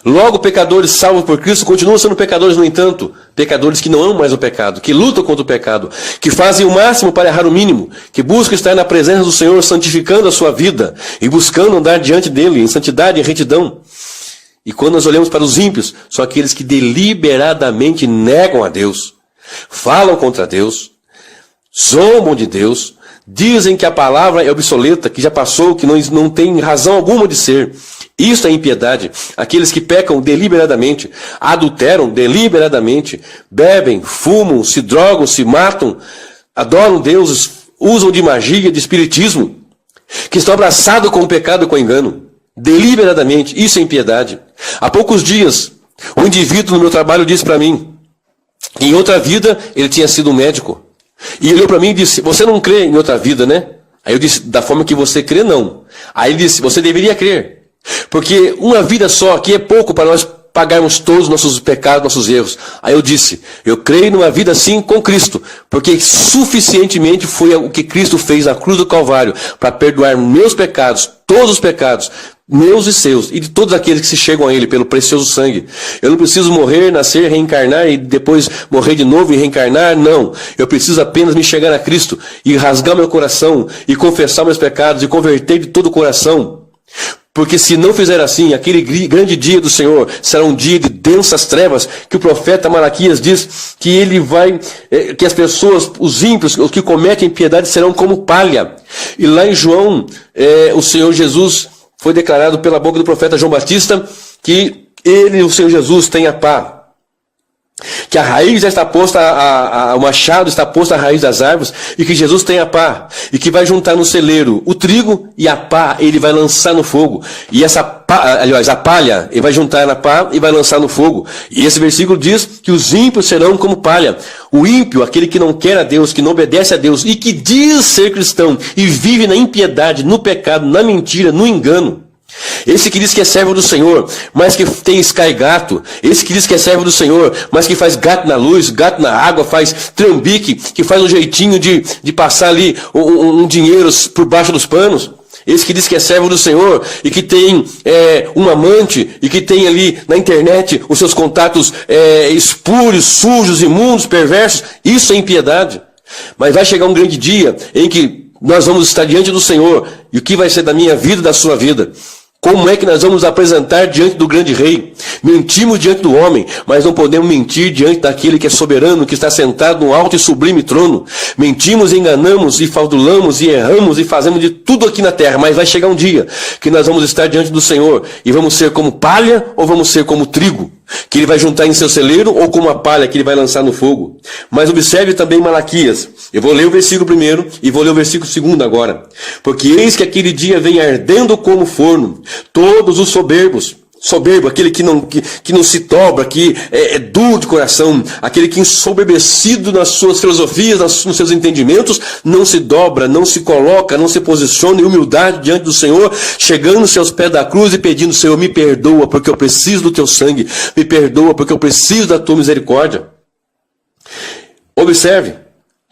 A: Logo, pecadores salvos por Cristo continuam sendo pecadores, no entanto, pecadores que não amam mais o pecado, que lutam contra o pecado, que fazem o máximo para errar o mínimo, que buscam estar na presença do Senhor, santificando a sua vida e buscando andar diante dele em santidade e retidão. E quando nós olhamos para os ímpios, são aqueles que deliberadamente negam a Deus, falam contra Deus, zombam de Deus, dizem que a palavra é obsoleta, que já passou, que não tem razão alguma de ser. Isso é impiedade. Aqueles que pecam deliberadamente, adulteram deliberadamente, bebem, fumam, se drogam, se matam, adoram deuses, usam de magia, de espiritismo, que estão abraçados com o pecado e com o engano, deliberadamente. Isso é impiedade. Há poucos dias, um indivíduo no meu trabalho disse para mim que em outra vida ele tinha sido um médico. E ele olhou para mim e disse, você não crê em outra vida, né? Aí eu disse, da forma que você crê, não. Aí ele disse, você deveria crer. Porque uma vida só aqui é pouco para nós pagarmos todos os nossos pecados, nossos erros. Aí eu disse, eu creio numa vida assim com Cristo, porque suficientemente foi o que Cristo fez na cruz do Calvário, para perdoar meus pecados, todos os pecados, meus e seus, e de todos aqueles que se chegam a Ele pelo precioso sangue. Eu não preciso morrer, nascer, reencarnar e depois morrer de novo e reencarnar, não. Eu preciso apenas me chegar a Cristo e rasgar meu coração e confessar meus pecados e converter de todo o coração. Porque se não fizer assim, aquele grande dia do Senhor será um dia de densas trevas, que o profeta Malaquias diz que ele vai, que as pessoas, os ímpios, os que cometem impiedade serão como palha. E lá em João, o Senhor Jesus foi declarado pela boca do profeta João Batista que ele, o Senhor Jesus, tem a pá. que a raiz já está posta, o machado está posto à raiz das árvores, e que Jesus tem a pá, e que vai juntar no celeiro o trigo e a pá, ele vai lançar no fogo. E essa pá, aliás, a palha, ele vai juntar na pá e vai lançar no fogo. E esse versículo diz que os ímpios serão como palha. O ímpio, aquele que não quer a Deus, que não obedece a Deus, e que diz ser cristão, e vive na impiedade, no pecado, na mentira, no engano. Esse que diz que é servo do Senhor, mas que tem escai-gato. Esse que diz que é servo do Senhor, mas que faz gato na luz, gato na água, faz trambique, que faz um jeitinho de passar ali um dinheiro por baixo dos panos. Esse que diz que é servo do Senhor e que tem um amante e que tem ali na internet os seus contatos espúrios, sujos, imundos, perversos. Isso é impiedade. Mas vai chegar um grande dia em que nós vamos estar diante do Senhor. E o que vai ser da minha vida e da sua vida? Como é que nós vamos nos apresentar diante do grande rei? Mentimos diante do homem, mas não podemos mentir diante daquele que é soberano, que está sentado no alto e sublime trono. Mentimos, enganamos e fraudulamos e erramos e fazemos de tudo aqui na terra, mas vai chegar um dia que nós vamos estar diante do Senhor e vamos ser como palha ou vamos ser como trigo, que ele vai juntar em seu celeiro, ou como a palha que ele vai lançar no fogo. Mas observe também Malaquias. Eu vou ler o versículo primeiro e vou ler o versículo segundo agora. Porque eis que aquele dia vem ardendo como forno, todos os soberbos. Soberbo, aquele que não se dobra, que é duro de coração, aquele que ensoberbecido nas suas filosofias, nos seus entendimentos, não se dobra, não se coloca, não se posiciona em humildade diante do Senhor, chegando-se aos pés da cruz e pedindo: Senhor, me perdoa porque eu preciso do teu sangue, me perdoa porque eu preciso da tua misericórdia. Observe.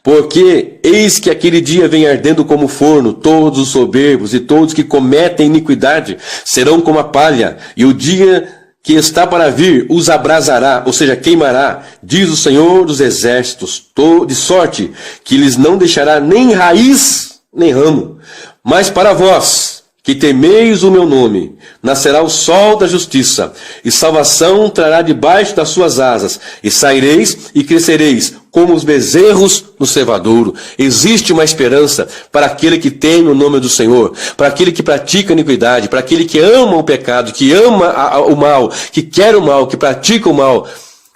A: Porque eis que aquele dia vem ardendo como forno, todos os soberbos e todos que cometem iniquidade serão como a palha, e o dia que está para vir os abrasará, ou seja, queimará, diz o Senhor dos exércitos, de sorte que lhes não deixará nem raiz, nem ramo. Mas para vós, que temeis o meu nome, nascerá o sol da justiça, e salvação trará debaixo das suas asas, e saireis e crescereis, como os bezerros no cevadouro. Existe uma esperança para aquele que teme o nome do Senhor, para aquele que pratica a iniquidade, para aquele que ama o pecado, que ama o mal, que quer o mal, que pratica o mal.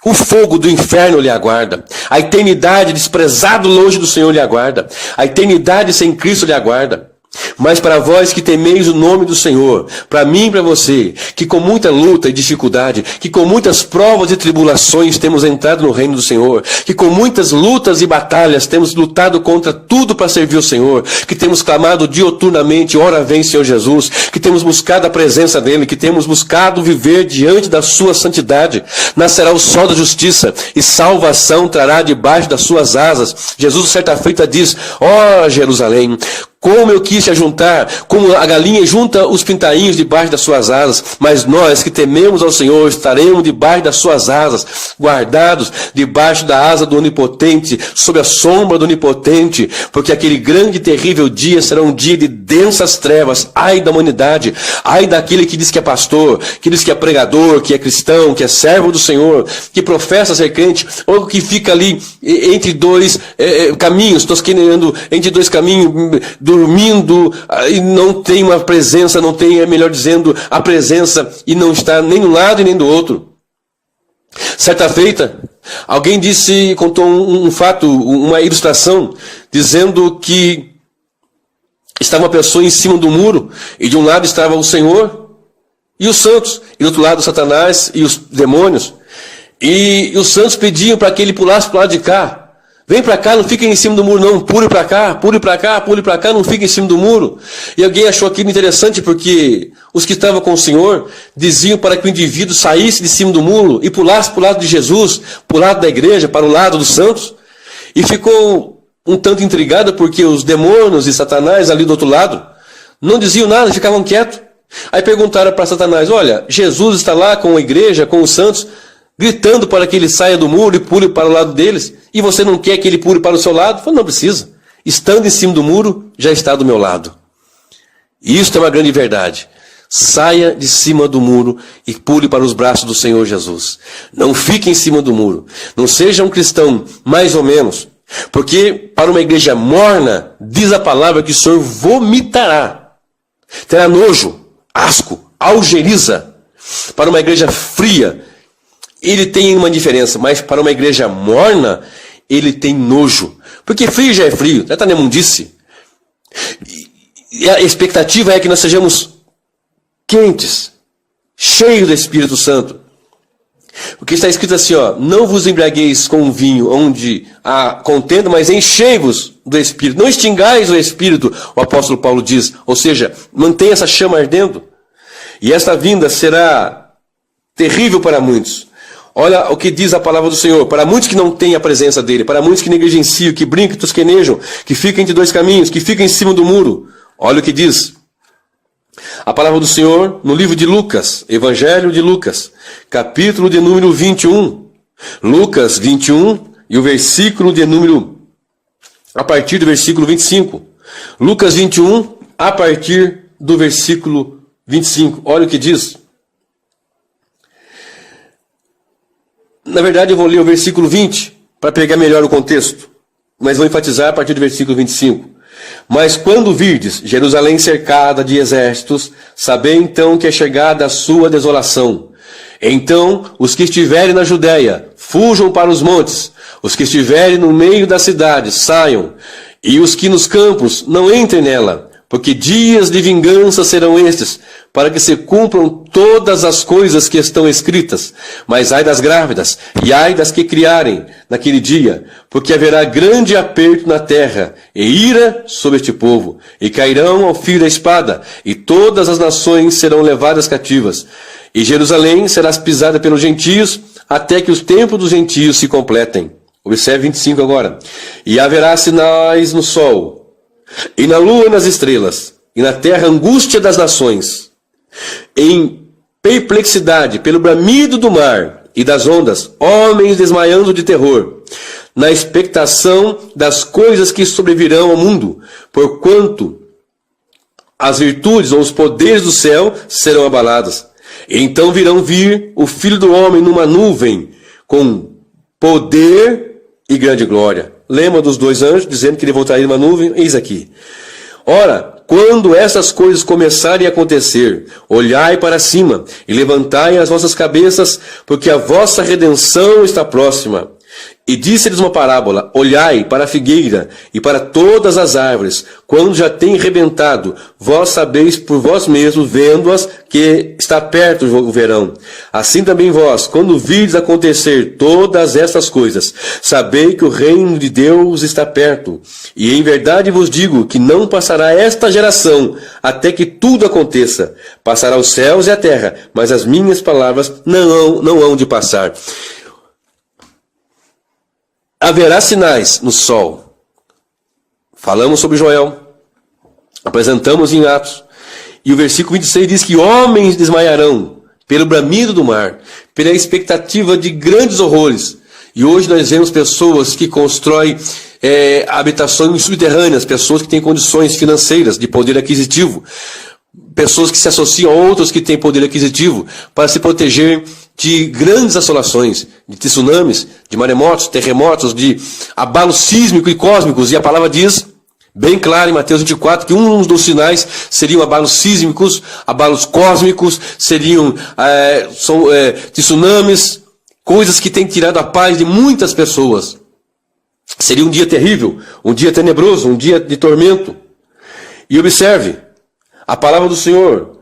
A: O fogo do inferno lhe aguarda. A eternidade desprezado longe do Senhor lhe aguarda. A eternidade sem Cristo lhe aguarda. Mas para vós que temeis o nome do Senhor, para mim e para você, que com muita luta e dificuldade, que com muitas provas e tribulações temos entrado no reino do Senhor, que com muitas lutas e batalhas temos lutado contra tudo para servir o Senhor, que temos clamado dioturnamente: ora vem Senhor Jesus, que temos buscado a presença dEle, que temos buscado viver diante da sua santidade, nascerá o sol da justiça e salvação trará debaixo das suas asas. Jesus certa feita diz: ó Jerusalém, como eu quis te ajuntar, como a galinha junta os pintainhos debaixo das suas asas, mas nós que tememos ao Senhor estaremos debaixo das suas asas, guardados debaixo da asa do Onipotente, sob a sombra do Onipotente, porque aquele grande e terrível dia será um dia de densas trevas. Ai da humanidade, ai daquele que diz que é pastor, que diz que é pregador, que é cristão, que é servo do Senhor, que professa ser crente, ou que fica ali entre dois caminhos, tosqueneando entre dois caminhos, dormindo e não tem uma presença, não tem, melhor dizendo, a presença, e não está nem de um lado e nem do outro. Certa feita, alguém contou um fato, uma ilustração, dizendo que estava uma pessoa em cima do muro, e de um lado estava o Senhor e os santos, e do outro lado Satanás e os demônios. E os santos pediam para que ele pulasse para o lado de cá. Vem para cá, não fica em cima do muro não, pule para cá, pule para cá, pule para cá, não fica em cima do muro. E alguém achou aquilo interessante porque os que estavam com o Senhor diziam para que o indivíduo saísse de cima do muro e pulasse para o lado de Jesus, para o lado da igreja, para o lado dos santos. E ficou um tanto intrigado porque os demônios e Satanás ali do outro lado não diziam nada, ficavam quietos. Aí perguntaram para Satanás: olha, Jesus está lá com a igreja, com os santos, gritando para que ele saia do muro e pule para o lado deles, e você não quer que ele pule para o seu lado? Falei: não precisa. Estando em cima do muro, já está do meu lado. E isso é uma grande verdade. Saia de cima do muro e pule para os braços do Senhor Jesus. Não fique em cima do muro. Não seja um cristão mais ou menos. Porque para uma igreja morna, diz a palavra que o Senhor vomitará. Terá nojo, asco, algeriza. Para uma igreja fria, ele tem uma diferença, mas para uma igreja morna, ele tem nojo. Porque frio já é frio, já está na imundice. E a expectativa é que nós sejamos quentes, cheios do Espírito Santo. Porque está escrito assim, não vos embriagueis com vinho onde há contenda, mas enchei-vos do Espírito. Não extingais o Espírito, o apóstolo Paulo diz. Ou seja, mantenha essa chama ardendo. E esta vinda será terrível para muitos. Olha o que diz a palavra do Senhor. Para muitos que não têm a presença dele, para muitos que negligenciam, que brincam, que tosquenejam, que ficam entre dois caminhos, que ficam em cima do muro. Olha o que diz a palavra do Senhor no livro de Lucas, Evangelho de Lucas, capítulo de número 21. Lucas 21 e o versículo de número, a partir do versículo 25. Lucas 21, a partir do versículo 25. Olha o que diz. Na verdade, eu vou ler o versículo 20 para pegar melhor o contexto, mas vou enfatizar a partir do versículo 25. Mas quando virdes Jerusalém cercada de exércitos, sabei então que é chegada a sua desolação. Então os que estiverem na Judéia fujam para os montes, os que estiverem no meio da cidade saiam, e os que nos campos não entrem nela, porque dias de vingança serão estes, para que se cumpram todas as coisas que estão escritas. Mas ai das grávidas, e ai das que criarem naquele dia, porque haverá grande aperto na terra, e ira sobre este povo, e cairão ao fio da espada, e todas as nações serão levadas cativas. E Jerusalém será pisada pelos gentios, até que os tempos dos gentios se completem. Observe 25 agora. E haverá sinais no sol, e na lua e nas estrelas, e na terra angústia das nações, em perplexidade pelo bramido do mar e das ondas, homens desmaiando de terror, na expectação das coisas que sobrevirão ao mundo, porquanto as virtudes ou os poderes do céu serão abaladas. E então virão vir o Filho do Homem numa nuvem, com poder e grande glória. Lembra dos dois anjos, dizendo que ele voltaria numa nuvem? Eis aqui. Ora, quando essas coisas começarem a acontecer, olhai para cima e levantai as vossas cabeças, porque a vossa redenção está próxima. E disse-lhes uma parábola: olhai para a figueira e para todas as árvores, quando já têm rebentado, vós sabeis por vós mesmos, vendo-as, que está perto o verão. Assim também vós, quando virdes acontecer todas estas coisas, sabei que o reino de Deus está perto. E em verdade vos digo que não passará esta geração até que tudo aconteça. Passará os céus e a terra, mas as minhas palavras não hão de passar. Haverá sinais no sol. Falamos sobre Joel, apresentamos em Atos, e o versículo 26 diz que homens desmaiarão pelo bramido do mar, pela expectativa de grandes horrores. E hoje nós vemos pessoas que constroem habitações subterrâneas, pessoas que têm condições financeiras, de poder aquisitivo, pessoas que se associam a outros que têm poder aquisitivo para se proteger de grandes assolações, de tsunamis, de maremotos, terremotos, de abalos sísmicos e cósmicos. E a palavra diz, bem claro em Mateus 24, que um dos sinais seriam abalos sísmicos, abalos cósmicos, seriam tsunamis, coisas que têm tirado a paz de muitas pessoas. Seria um dia terrível, um dia tenebroso, um dia de tormento. E observe, a palavra do Senhor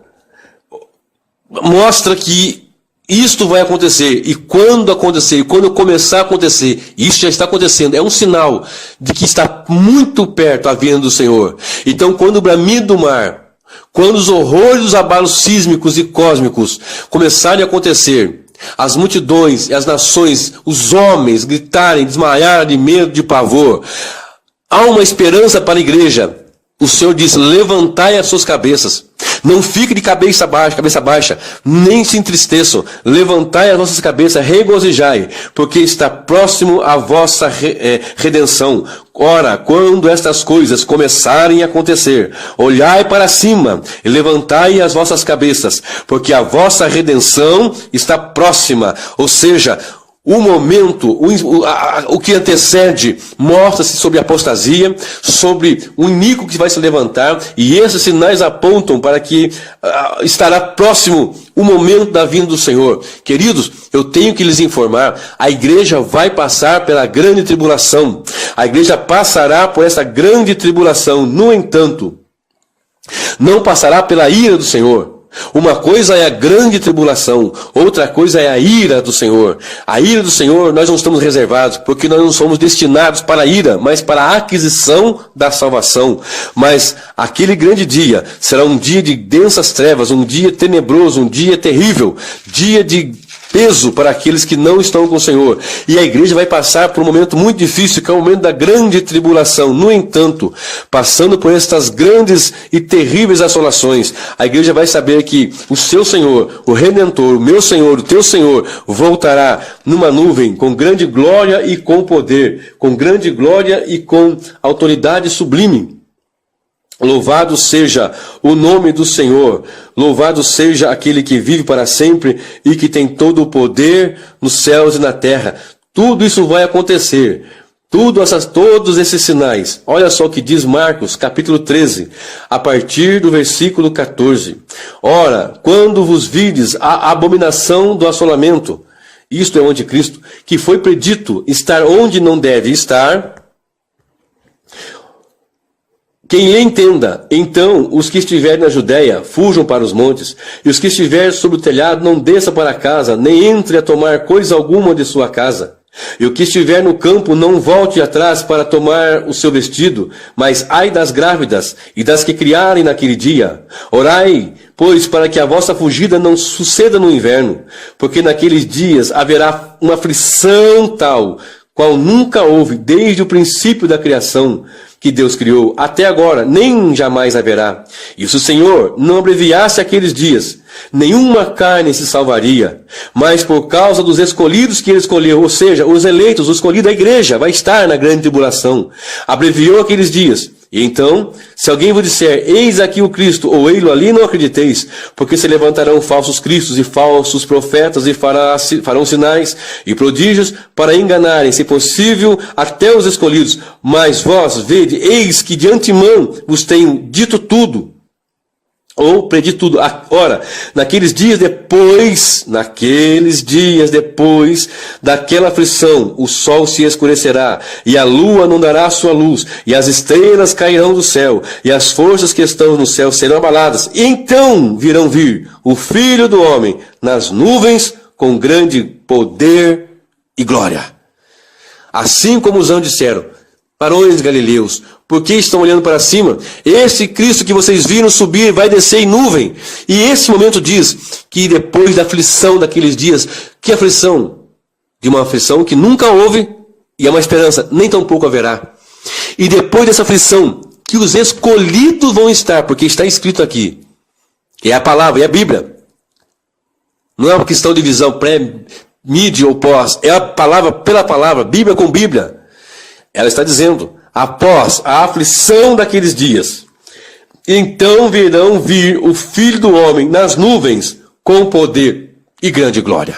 A: mostra que isto vai acontecer, e quando acontecer, e quando começar a acontecer, isso já está acontecendo, é um sinal de que está muito perto a vinda do Senhor. Então, quando o bramido do mar, quando os horrores dos abalos sísmicos e cósmicos começarem a acontecer, as multidões e as nações, os homens gritarem, desmaiarem de medo, de pavor, há uma esperança para a igreja. O Senhor diz, levantai as suas cabeças. Não fique de cabeça baixa, nem se entristeçam. Levantai as vossas cabeças, regozijai, porque está próximo a vossa redenção. Ora, quando estas coisas começarem a acontecer, olhai para cima e levantai as vossas cabeças, porque a vossa redenção está próxima. Ou seja, o momento, o que antecede, mostra-se sobre a apostasia, sobre o iníquo que vai se levantar, e esses sinais apontam para que estará próximo o momento da vinda do Senhor. Queridos, eu tenho que lhes informar, a igreja vai passar pela grande tribulação. A igreja passará por essa grande tribulação. No entanto, não passará pela ira do Senhor. Uma coisa é a grande tribulação, outra coisa é a ira do Senhor. A ira do Senhor nós não estamos reservados, porque nós não somos destinados para a ira, mas para a aquisição da salvação. Mas aquele grande dia será um dia de densas trevas, um dia tenebroso, um dia terrível, dia de peso para aqueles que não estão com o Senhor. E a igreja vai passar por um momento muito difícil, que é o momento da grande tribulação. No entanto, passando por estas grandes e terríveis assolações, a igreja vai saber que o seu Senhor, o Redentor, o meu Senhor, o teu Senhor, voltará numa nuvem com grande glória e com poder, com grande glória e com autoridade sublime. Louvado seja o nome do Senhor, louvado seja aquele que vive para sempre e que tem todo o poder nos céus e na terra. Tudo isso vai acontecer, todos esses sinais. Olha só o que diz Marcos, capítulo 13, a partir do versículo 14. Ora, quando vos vides a abominação do assolamento, isto é o anticristo, que foi predito estar onde não deve estar, quem lhe entenda, então os que estiverem na Judéia fujam para os montes, e os que estiverem sobre o telhado não desça para casa, nem entre a tomar coisa alguma de sua casa. E o que estiver no campo não volte atrás para tomar o seu vestido, mas ai das grávidas e das que criarem naquele dia. Orai, pois, para que a vossa fugida não suceda no inverno, porque naqueles dias haverá uma aflição tal, qual nunca houve desde o princípio da criação que Deus criou, até agora, nem jamais haverá. E se o Senhor não abreviasse aqueles dias, nenhuma carne se salvaria, mas por causa dos escolhidos que ele escolheu, ou seja, os eleitos, o escolhido da igreja, vai estar na grande tribulação. Abreviou aqueles dias. E então, se alguém vos disser, eis aqui o Cristo, ou ei-lo ali, não acrediteis, porque se levantarão falsos cristos e falsos profetas, e farão sinais e prodígios para enganarem, se possível, até os escolhidos. Mas vós, vede, eis que de antemão vos tenho dito tudo, ou predito tudo. Ora, naqueles dias depois daquela aflição, o sol se escurecerá, e a lua não dará sua luz, e as estrelas cairão do céu, e as forças que estão no céu serão abaladas. E então virão vir o Filho do Homem nas nuvens com grande poder e glória. Assim como os anjos disseram, varões galileus, por que estão olhando para cima? Esse Cristo que vocês viram subir vai descer em nuvem. E esse momento diz que depois da aflição daqueles dias, que aflição? De uma aflição que nunca houve e é uma esperança, nem tampouco haverá. E depois dessa aflição, que os escolhidos vão estar, porque está escrito aqui, é a palavra, é a Bíblia. Não é uma questão de visão pré-mídia ou pós, é a palavra pela palavra, Bíblia com Bíblia. Ela está dizendo, após a aflição daqueles dias, então virão vir o Filho do Homem nas nuvens com poder e grande glória.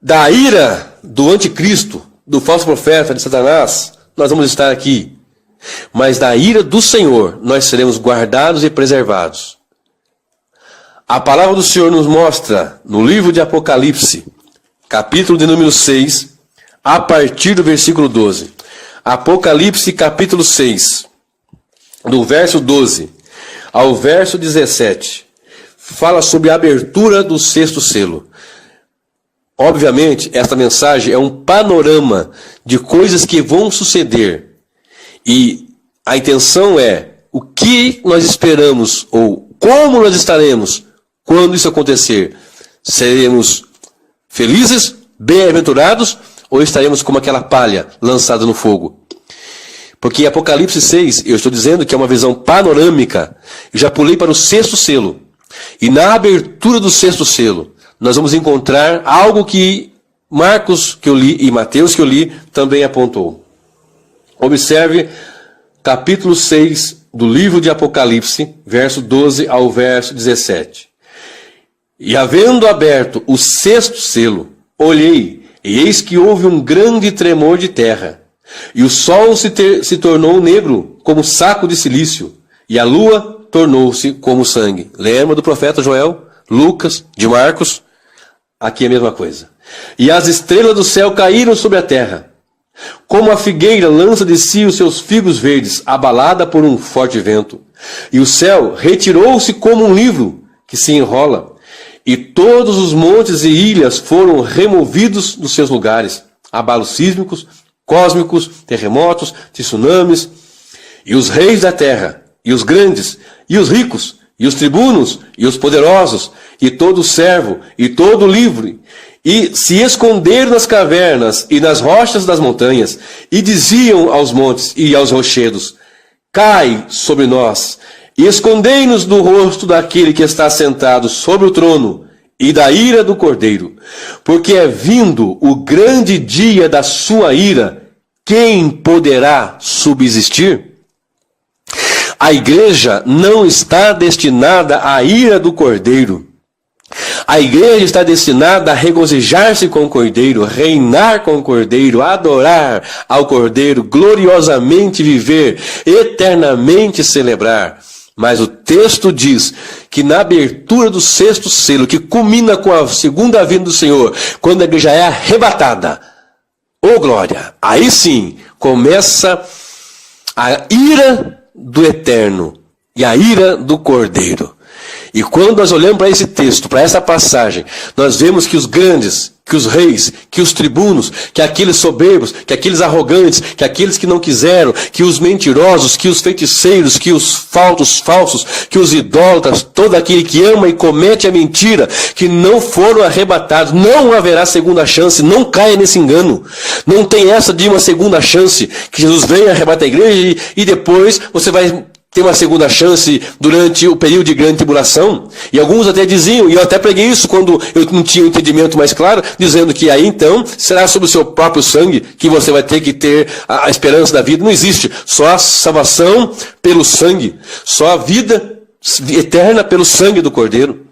A: Da ira do anticristo, do falso profeta, de Satanás, nós vamos estar aqui. Mas da ira do Senhor, nós seremos guardados e preservados. A palavra do Senhor nos mostra, no livro de Apocalipse, capítulo de número 6, a partir do versículo 12. Apocalipse capítulo 6, do verso 12 ao verso 17, fala sobre a abertura do sexto selo. Obviamente, esta mensagem é um panorama de coisas que vão suceder. E a intenção é o que nós esperamos ou como nós estaremos quando isso acontecer. Seremos felizes, bem-aventurados, ou estaremos como aquela palha lançada no fogo? Porque em Apocalipse 6, eu estou dizendo que é uma visão panorâmica. Eu já pulei para o sexto selo. E na abertura do sexto selo, nós vamos encontrar algo que Marcos, que eu li, e Mateus, que eu li, também apontou. Observe capítulo 6 do livro de Apocalipse, verso 12 ao verso 17. E havendo aberto o sexto selo, olhei, e eis que houve um grande tremor de terra, e o sol se tornou negro como saco de cilício, e a lua tornou-se como sangue. Lembra do profeta Joel, Lucas, de Marcos? Aqui é a mesma coisa. E as estrelas do céu caíram sobre a terra, como a figueira lança de si os seus figos verdes, abalada por um forte vento. E o céu retirou-se como um livro que se enrola, e todos os montes e ilhas foram removidos dos seus lugares. Abalos sísmicos, cósmicos, terremotos, tsunamis, e os reis da terra, e os grandes, e os ricos, e os tribunos, e os poderosos, e todo servo, e todo livre, e se esconderam nas cavernas e nas rochas das montanhas, e diziam aos montes e aos rochedos: cai sobre nós, e escondei-nos do rosto daquele que está sentado sobre o trono, e da ira do Cordeiro, porque é vindo o grande dia da sua ira. Quem poderá subsistir? A igreja não está destinada à ira do Cordeiro. A igreja está destinada a regozijar-se com o Cordeiro, reinar com o Cordeiro, adorar ao Cordeiro, gloriosamente viver, eternamente celebrar. Mas o texto diz que na abertura do 6º selo, que culmina com a segunda vinda do Senhor, quando a igreja é arrebatada, ô glória, aí sim começa a ira do Eterno e a ira do Cordeiro. E quando nós olhamos para esse texto, para essa passagem, nós vemos que os grandes, que os reis, que os tribunos, que aqueles soberbos, que aqueles arrogantes, que aqueles que não quiseram, que os mentirosos, que os feiticeiros, que os falsos, que os idólatras, todo aquele que ama e comete a mentira, que não foram arrebatados, não haverá segunda chance, não caia nesse engano. Não tem essa de uma segunda chance, que Jesus venha arrebatar a igreja e depois você vai ter uma segunda chance durante o período de grande tribulação. E alguns até diziam, e eu até preguei isso quando eu não tinha um entendimento mais claro, dizendo que aí então será sobre o seu próprio sangue que você vai ter que ter a esperança da vida. Não existe. Só a salvação pelo sangue. Só a vida eterna pelo sangue do Cordeiro.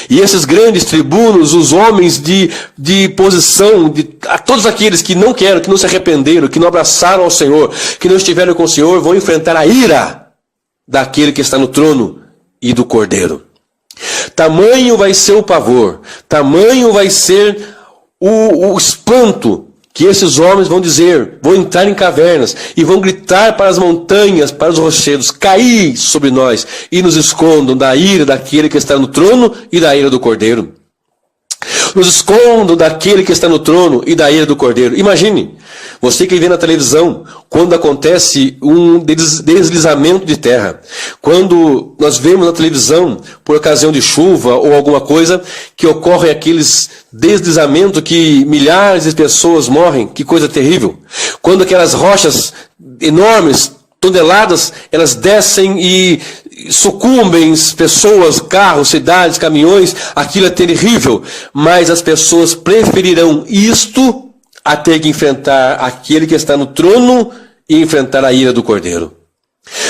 A: E esses grandes tribunos, os homens de posição, a todos aqueles que não querem, que não se arrependeram, que não abraçaram ao Senhor, que não estiveram com o Senhor, vão enfrentar a ira daquele que está no trono e do Cordeiro. Tamanho vai ser o pavor, tamanho vai ser o espanto que esses homens vão dizer, vão entrar em cavernas e vão gritar para as montanhas, para os rochedos: caí sobre nós e nos escondam da ira daquele que está no trono e da ira do Cordeiro. Nos escondam daquele que está no trono e da ira do Cordeiro. Imagine, você que vê na televisão, quando acontece um deslizamento de terra, quando nós vemos na televisão, por ocasião de chuva ou alguma coisa, que ocorre aqueles deslizamentos que milhares de pessoas morrem, que coisa terrível. Quando aquelas rochas enormes, toneladas, elas descem e sucumbem pessoas, carros, cidades, caminhões, aquilo é terrível, mas as pessoas preferirão isto a ter que enfrentar aquele que está no trono e enfrentar a ira do Cordeiro.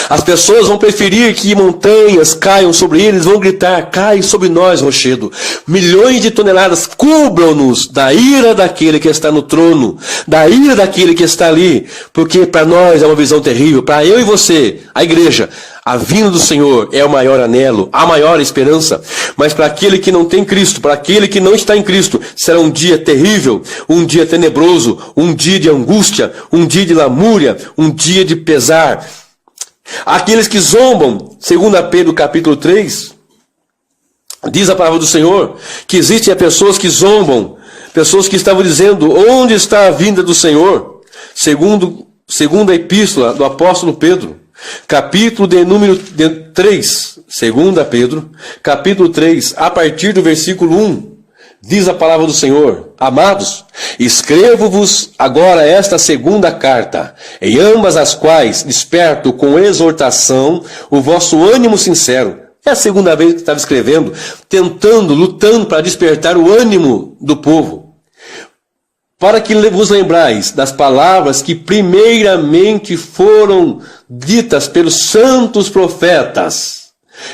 A: As pessoas vão preferir que montanhas caiam sobre eles, vão gritar: cai sobre nós, rochedo. Milhões de toneladas cubram-nos da ira daquele que está no trono, da ira daquele que está ali, porque para nós é uma visão terrível, para eu e você, a igreja, a vinda do Senhor é o maior anelo, a maior esperança. Mas para aquele que não tem Cristo, para aquele que não está em Cristo, será um dia terrível, um dia tenebroso, um dia de angústia, um dia de lamúria, um dia de pesar. Aqueles que zombam, segundo Pedro capítulo 3, diz a palavra do Senhor, que existem pessoas que zombam, pessoas que estavam dizendo: onde está a vinda do Senhor? Segundo a epístola do apóstolo Pedro, capítulo de número 3, segunda Pedro, capítulo 3, a partir do versículo 1, diz a palavra do Senhor: amados, escrevo-vos agora esta segunda carta, em ambas as quais desperto com exortação o vosso ânimo sincero. É a segunda vez que estava escrevendo, tentando, lutando para despertar o ânimo do povo, para que vos lembrais das palavras que primeiramente foram ditas pelos santos profetas,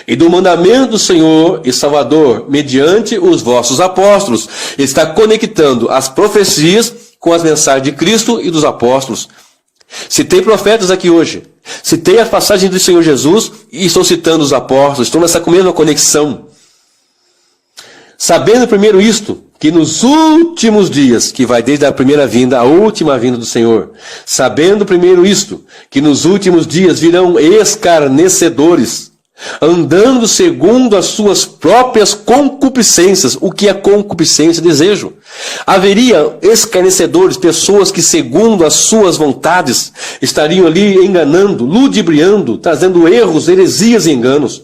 A: e do mandamento do Senhor e Salvador, mediante os vossos apóstolos. Ele está conectando as profecias com as mensagens de Cristo e dos apóstolos. Citei profetas aqui hoje. Citei a passagem do Senhor Jesus e estou citando os apóstolos. Estou nessa mesma conexão. Sabendo primeiro isto, que nos últimos dias, que vai desde a primeira vinda à última vinda do Senhor, sabendo primeiro isto, que nos últimos dias virão escarnecedores, andando segundo as suas próprias concupiscências. O que é concupiscência? Desejo. Haveria escarnecedores, pessoas que segundo as suas vontades estariam ali enganando, ludibriando, trazendo erros, heresias e enganos.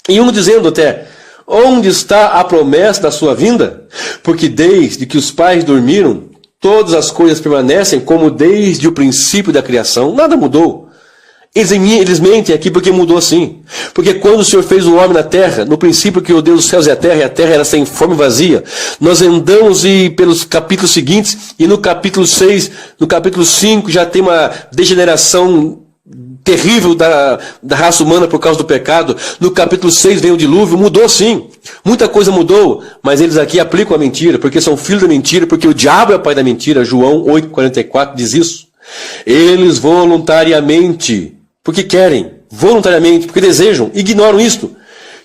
A: E um dizendo até: onde está a promessa da sua vinda? Porque desde que os pais dormiram, todas as coisas permanecem como desde o princípio da criação. Nada mudou. Eles mentem aqui porque mudou assim. Porque quando o Senhor fez o homem na terra, no princípio que Deus dos céus e a terra era sem forma e vazia, nós andamos pelos capítulos seguintes, e no capítulo 6, no capítulo 5, já tem uma degeneração terrível da raça humana por causa do pecado. No capítulo 6 vem o dilúvio. Mudou sim, muita coisa mudou, mas eles aqui aplicam a mentira, porque são filhos da mentira, porque o diabo é o pai da mentira. João 8,44 diz isso. Eles voluntariamente, porque querem, voluntariamente, porque desejam, ignoram isto,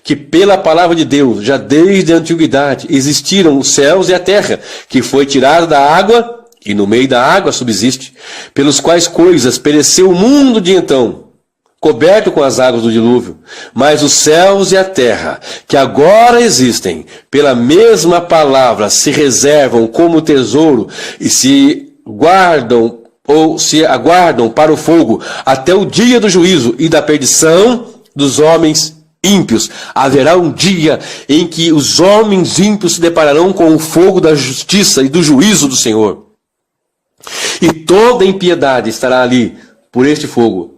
A: que pela palavra de Deus, já desde a antiguidade, existiram os céus e a terra, que foi tirada da água, e no meio da água subsiste, pelos quais coisas pereceu o mundo de então, coberto com as águas do dilúvio. Mas os céus e a terra, que agora existem, pela mesma palavra, se reservam como tesouro e se guardam ou se aguardam para o fogo até o dia do juízo e da perdição dos homens ímpios. Haverá um dia em que os homens ímpios se depararão com o fogo da justiça e do juízo do Senhor. E toda impiedade estará ali por este fogo.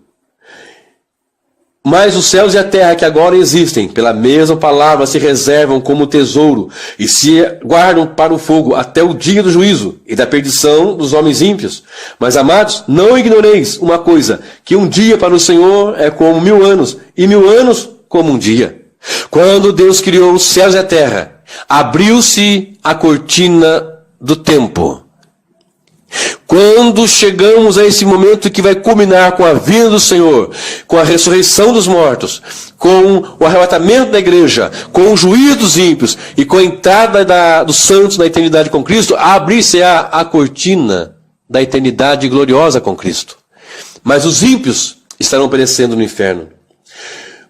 A: Mas os céus e a terra que agora existem, pela mesma palavra, se reservam como tesouro e se guardam para o fogo até o dia do juízo e da perdição dos homens ímpios. Mas, amados, não ignoreis uma coisa, que um dia para o Senhor é como 1000 anos, e 1000 anos como um dia. Quando Deus criou os céus e a terra, abriu-se a cortina do tempo. Quando chegamos a esse momento que vai culminar com a vinda do Senhor, com a ressurreição dos mortos, com o arrebatamento da igreja, com o juízo dos ímpios e com a entrada dos santos na eternidade com Cristo, abrir-se-á a cortina da eternidade gloriosa com Cristo. Mas os ímpios estarão perecendo no inferno.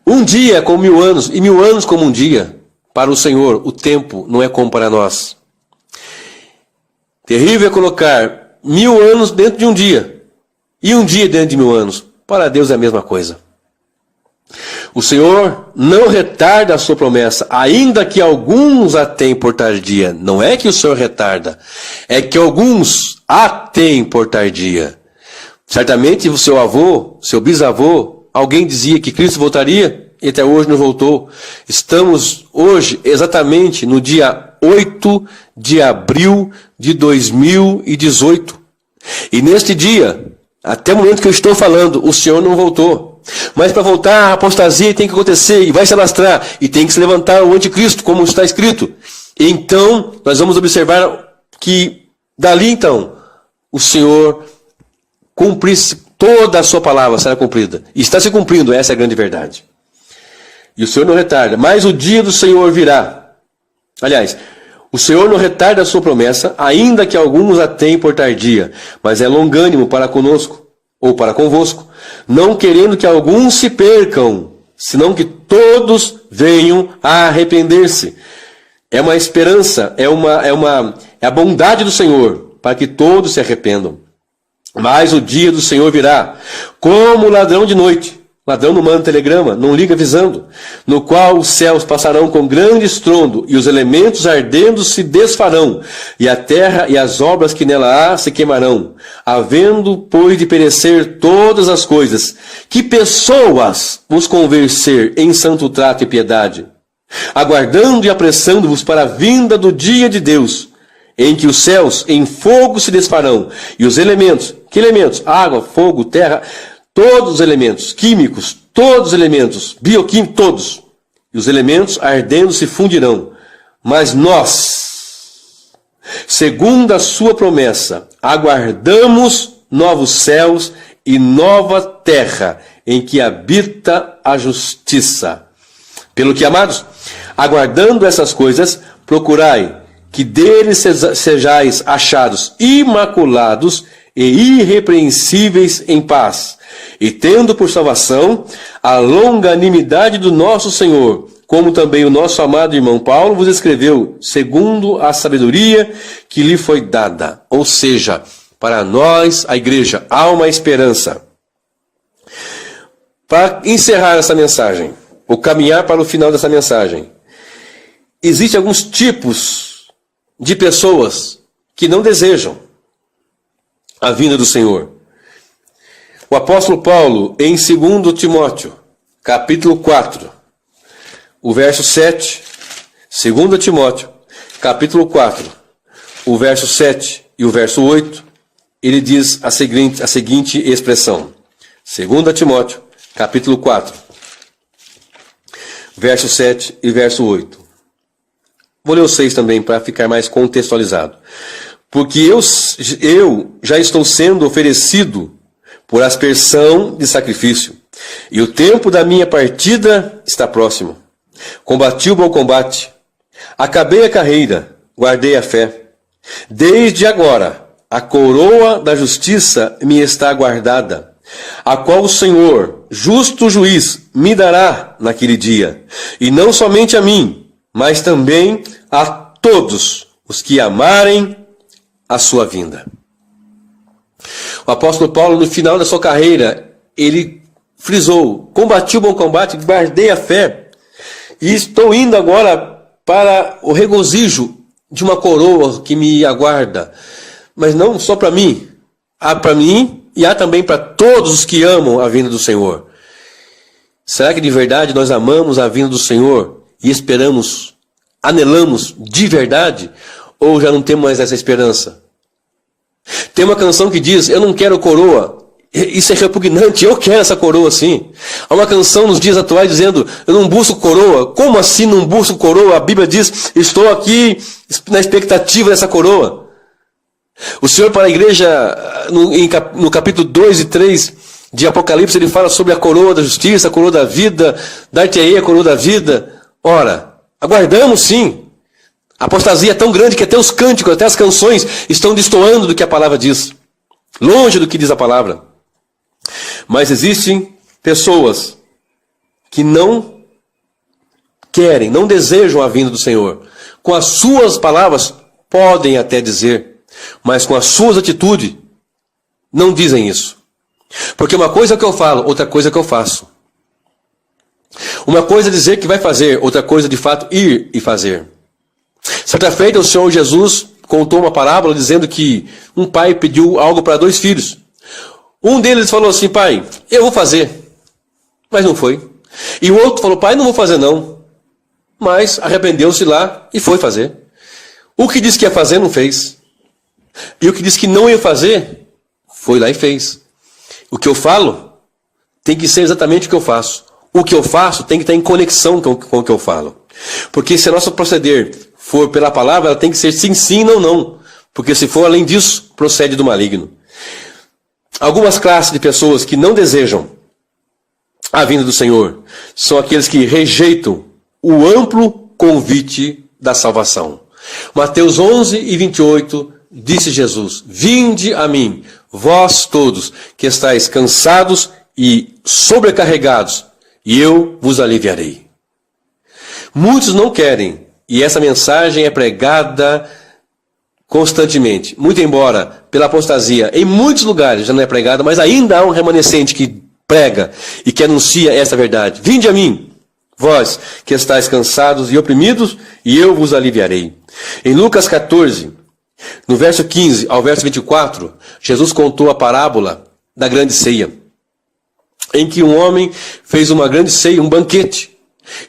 A: Um dia é como 1000 anos, e 1000 anos como um dia. Para o Senhor, o tempo não é como para nós. Terrível é colocar 1000 anos dentro de um dia, e um dia dentro de 1000 anos. Para Deus é a mesma coisa. O Senhor não retarda a sua promessa, ainda que alguns a tenham por tardia. Não é que o Senhor retarda, é que alguns a têm por tardia. Certamente o seu avô, seu bisavô, alguém dizia que Cristo voltaria, e até hoje não voltou. Estamos hoje exatamente no dia 8 de abril de 2018. E neste dia, até o momento que eu estou falando, o Senhor não voltou. Mas para voltar, a apostasia tem que acontecer, e vai se alastrar, e tem que se levantar o anticristo, como está escrito. Então, nós vamos observar que, dali então, o Senhor cumprisse toda a sua palavra, será cumprida. E está se cumprindo, essa é a grande verdade. E o Senhor não retarda, mas o dia do Senhor virá. Aliás, o Senhor não retarda a sua promessa, ainda que alguns a tenham por tardia, mas é longânimo para conosco, ou para convosco, não querendo que alguns se percam, senão que todos venham a arrepender-se. É uma esperança, é a bondade do Senhor, para que todos se arrependam. Mas o dia do Senhor virá, como ladrão de noite. Ladrão não manda telegrama, não liga avisando, no qual os céus passarão com grande estrondo, e os elementos ardendo se desfarão, e a terra e as obras que nela há se queimarão, havendo, pois, de perecer todas as coisas. Que pessoas vos convencer em santo trato e piedade, aguardando e apressando-vos para a vinda do dia de Deus, em que os céus em fogo se desfarão, e os elementos, que elementos? Água, fogo, terra, todos os elementos químicos, todos os elementos bioquímicos, todos. E os elementos ardendo se fundirão. Mas nós, segundo a sua promessa, aguardamos novos céus e nova terra, em que habita a justiça. Pelo que, amados, aguardando essas coisas, procurai que deles sejais achados imaculados e irrepreensíveis em paz, e tendo por salvação a longanimidade do nosso Senhor, como também o nosso amado irmão Paulo vos escreveu, segundo a sabedoria que lhe foi dada. Ou seja, para nós, a igreja, há uma esperança. Para encerrar essa mensagem, ou caminhar para o final dessa mensagem, existem alguns tipos de pessoas que não desejam a vinda do Senhor. O apóstolo Paulo, em 2 Timóteo, capítulo 4, o verso 7, 2 Timóteo, capítulo 4, o verso 7 e o verso 8, ele diz a seguinte expressão. 2 Timóteo, capítulo 4, verso 7 e verso 8. Vou ler o 6 também, para ficar mais contextualizado. Porque eu já estou sendo oferecido por aspersão de sacrifício, e o tempo da minha partida está próximo. Combati o bom combate, acabei a carreira, guardei a fé. Desde agora, a coroa da justiça me está guardada, a qual o Senhor, justo juiz, me dará naquele dia, e não somente a mim, mas também a todos os que amarem a sua vinda. O apóstolo Paulo, no final da sua carreira, ele frisou: combati o bom combate, guardei a fé, e estou indo agora para o regozijo de uma coroa que me aguarda. Mas não só para mim. Há para mim e há também para todos os que amam a vinda do Senhor. Será que de verdade nós amamos a vinda do Senhor e esperamos, anelamos de verdade? Ou já não temos mais essa esperança? Tem uma canção que diz: eu não quero coroa. Isso é repugnante, eu quero essa coroa sim. Há uma canção nos dias atuais dizendo: eu não busco coroa. Como assim não busco coroa? A Bíblia diz: estou aqui na expectativa dessa coroa. O Senhor, para a igreja, no capítulo 2 e 3 de Apocalipse, ele fala sobre a coroa da justiça, a coroa da vida, dar-te-ei a coroa da vida. Ora, aguardamos sim. A apostasia é tão grande que até os cânticos, até as canções estão destoando do que a palavra diz, longe do que diz a palavra. Mas existem pessoas que não querem, não desejam a vinda do Senhor. Com as suas palavras podem até dizer, mas com as suas atitudes não dizem isso. Porque uma coisa é o que eu falo, outra coisa é o que eu faço. Uma coisa é dizer que vai fazer, outra coisa é de fato ir e fazer. Certa feita o Senhor Jesus contou uma parábola dizendo que um pai pediu algo para 2 filhos. Um deles falou assim: pai, eu vou fazer. Mas não foi. E o outro falou: pai, não vou fazer não. Mas arrependeu-se lá e foi fazer. O que disse que ia fazer, não fez. E o que disse que não ia fazer, foi lá e fez. O que eu falo tem que ser exatamente o que eu faço. O que eu faço tem que estar em conexão com o que eu falo. Porque se a nossa proceder for pela palavra, ela tem que ser sim, sim, não, não. Porque se for além disso, procede do maligno. Algumas classes de pessoas que não desejam a vinda do Senhor são aqueles que rejeitam o amplo convite da salvação. Mateus 11 e 28, disse Jesus: vinde a mim, vós todos que estáis cansados e sobrecarregados, e eu vos aliviarei. Muitos não querem, e essa mensagem é pregada constantemente. Muito embora pela apostasia em muitos lugares já não é pregada, mas ainda há um remanescente que prega e que anuncia essa verdade. Vinde a mim, vós que estáis cansados e oprimidos, e eu vos aliviarei. Em Lucas 14, no verso 15 ao verso 24, Jesus contou a parábola da grande ceia, em que um homem fez uma grande ceia, um banquete,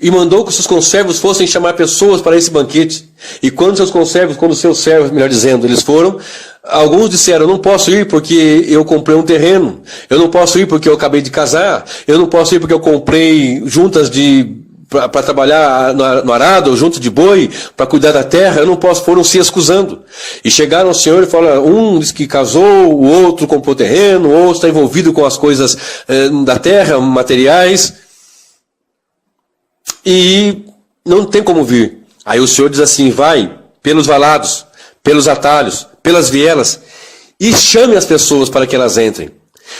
A: e mandou que os seus conservos fossem chamar pessoas para esse banquete. E quando os seus servos, melhor dizendo, eles foram, alguns disseram: eu não posso ir porque eu comprei um terreno, eu não posso ir porque eu acabei de casar, eu não posso ir porque eu comprei juntas de para trabalhar no arado ou junto de boi, para cuidar da terra, eu não posso, foram se excusando. E chegaram ao Senhor e falaram, um diz que casou, o outro comprou terreno, o outro está envolvido com as coisas da terra, materiais, e não tem como vir. Aí o Senhor diz assim, vai pelos valados, pelos atalhos, pelas vielas, e chame as pessoas para que elas entrem.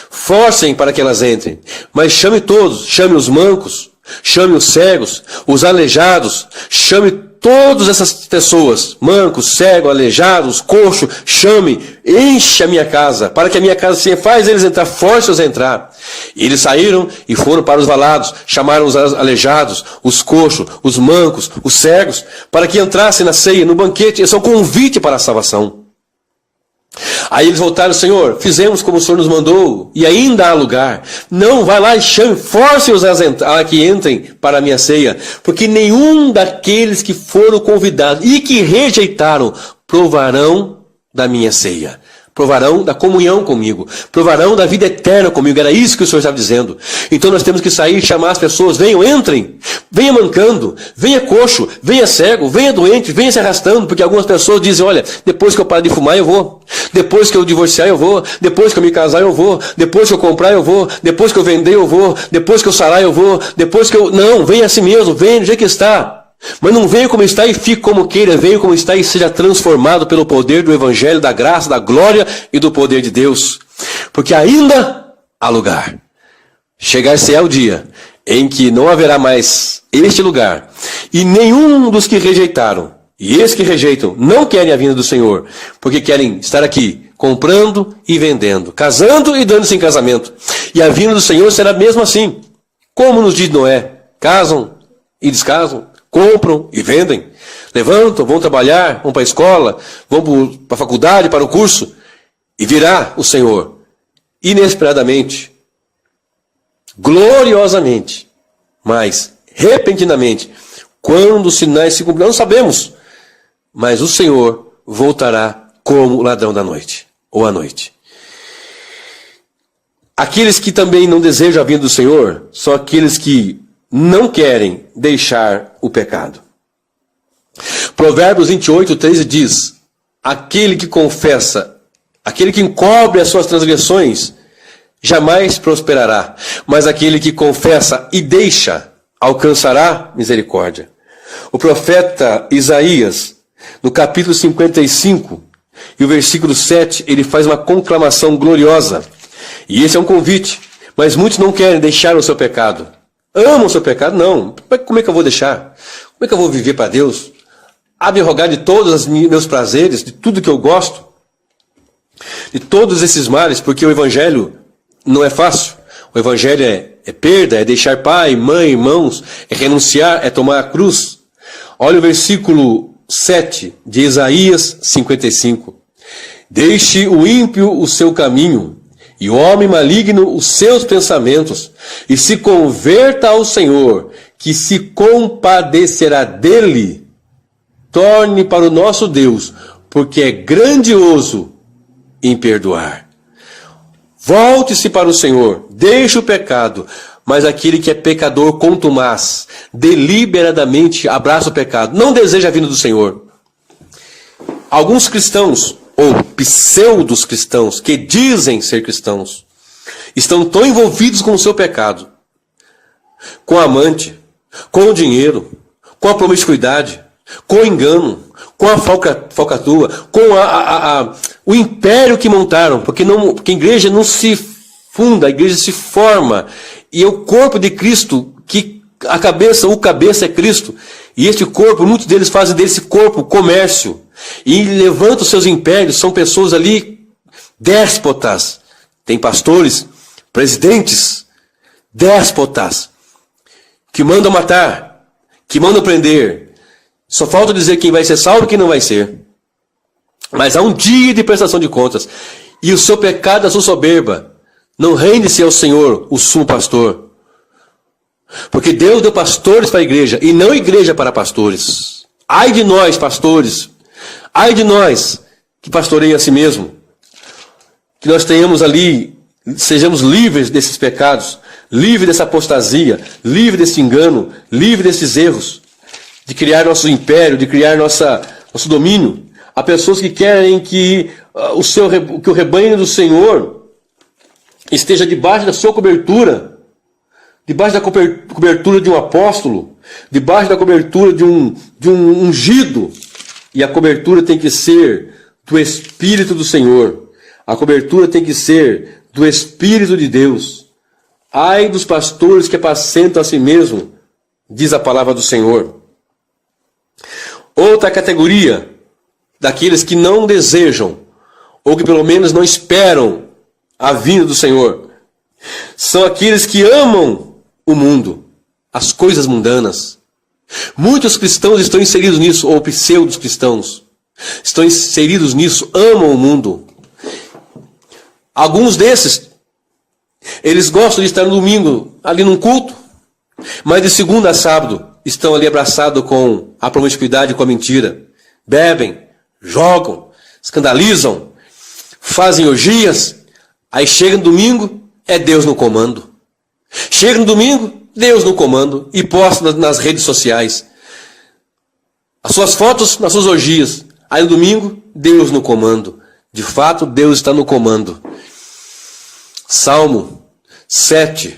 A: Forcem para que elas entrem, mas chame todos, chame os mancos, chame os cegos, os aleijados, chame todas essas pessoas, mancos, cegos, aleijados, coxos, chame, enche a minha casa, para que a minha casa se faz eles entrar, force-os a entrar. E eles saíram e foram para os valados, chamaram os aleijados, os coxos, os mancos, os cegos, para que entrassem na ceia, no banquete. Esse é um convite para a salvação. Aí eles voltaram, Senhor, fizemos como o Senhor nos mandou, e ainda há lugar. Não, vai lá e chame, force-os a que entrem para a minha ceia, porque nenhum daqueles que foram convidados e que rejeitaram provarão da minha ceia. Provarão da comunhão comigo, provarão da vida eterna comigo. Era isso que o Senhor estava dizendo. Então nós temos que sair e chamar as pessoas, venham, entrem, venha mancando, venha coxo, venha cego, venha doente, venha se arrastando, porque algumas pessoas dizem, olha, depois que eu parar de fumar eu vou, depois que eu divorciar eu vou, depois que eu me casar eu vou, depois que eu comprar eu vou, depois que eu vender eu vou, depois que eu sarar eu vou, depois que eu... Não, venha assim mesmo, venha do jeito que está. Mas não venha como está e fique como queira, venha como está e seja transformado pelo poder do Evangelho, da graça, da glória e do poder de Deus. Porque ainda há lugar. Chegar-se-á o dia em que não haverá mais este lugar. E nenhum dos que rejeitaram, e esses que rejeitam, não querem a vinda do Senhor, porque querem estar aqui, comprando e vendendo, casando e dando-se em casamento. E a vinda do Senhor será mesmo assim, como nos dias de Noé, casam e descasam, compram e vendem, levantam, vão trabalhar, vão para a escola, vão para a faculdade, para o curso, e virá o Senhor, inesperadamente, gloriosamente, mas repentinamente, quando os sinais se cumprirão, não sabemos, mas o Senhor voltará como o ladrão da noite, ou à noite. Aqueles que também não desejam a vinda do Senhor, são aqueles que não querem deixar o pecado. Provérbios 28, 13 diz, aquele que confessa, aquele que encobre as suas transgressões, jamais prosperará, mas aquele que confessa e deixa, alcançará misericórdia. O profeta Isaías, no capítulo 55, e o versículo 7, ele faz uma conclamação gloriosa, e esse é um convite, mas muitos não querem deixar o seu pecado. Amam o seu pecado? Não. Como é que eu vou deixar? Como é que eu vou viver para Deus? Abrogar de todos os meus prazeres, de tudo que eu gosto, de todos esses males, porque o Evangelho não é fácil. O Evangelho é perda, é deixar pai, mãe, irmãos, é renunciar, é tomar a cruz. Olha o versículo 7 de Isaías 55. Deixe o ímpio o seu caminho, e o homem maligno os seus pensamentos, e se converta ao Senhor, que se compadecerá dele. Torne para o nosso Deus, porque é grandioso em perdoar. Volte-se para o Senhor, deixe o pecado, mas aquele que é pecador contumaz, deliberadamente abraça o pecado, não deseja a vinda do Senhor. Alguns cristãos, ou pseudos cristãos, que dizem ser cristãos, estão tão envolvidos com o seu pecado, com a amante, com o dinheiro, com a promiscuidade, com o engano, com a falcatrua, com o império que montaram, porque a igreja não se funda, a igreja se forma, e é o corpo de Cristo, que o cabeça é Cristo, e este corpo, muitos deles fazem desse corpo comércio, e levantam seus impérios, são pessoas ali déspotas, tem pastores, presidentes, déspotas, que mandam matar, que mandam prender, só falta dizer quem vai ser salvo e quem não vai ser. Mas há um dia de prestação de contas, e o seu pecado, a sua soberba, não rende-se ao Senhor, o sumo pastor. Porque Deus deu pastores para a igreja, e não igreja para pastores. Ai de nós, pastores, ai de nós, que pastoreiem a si mesmo. Que nós tenhamos ali, sejamos livres desses pecados, livre dessa apostasia, livre desse engano, livre desses erros, de criar nosso império, de criar nosso domínio. Há pessoas que querem que o rebanho do Senhor esteja debaixo da sua cobertura, debaixo da cobertura de um apóstolo, debaixo da cobertura de um ungido. E a cobertura tem que ser do Espírito do Senhor. A cobertura tem que ser do Espírito de Deus. Ai dos pastores que apacentam a si mesmo, diz a palavra do Senhor. Outra categoria daqueles que não desejam, ou que pelo menos não esperam a vinda do Senhor, são aqueles que amam o mundo, as coisas mundanas. Muitos cristãos estão inseridos nisso, ou pseudos cristãos estão inseridos nisso, amam o mundo. Alguns desses, eles gostam de estar no domingo ali num culto, mas de segunda a sábado estão ali abraçados com a promiscuidade e com a mentira. Bebem, jogam, escandalizam, fazem orgias. Aí chega no domingo, é Deus no comando. Chega no domingo, Deus no comando, e posta nas redes sociais as suas fotos nas suas orgias. Aí no domingo, Deus no comando. De fato, Deus está no comando. Salmo 7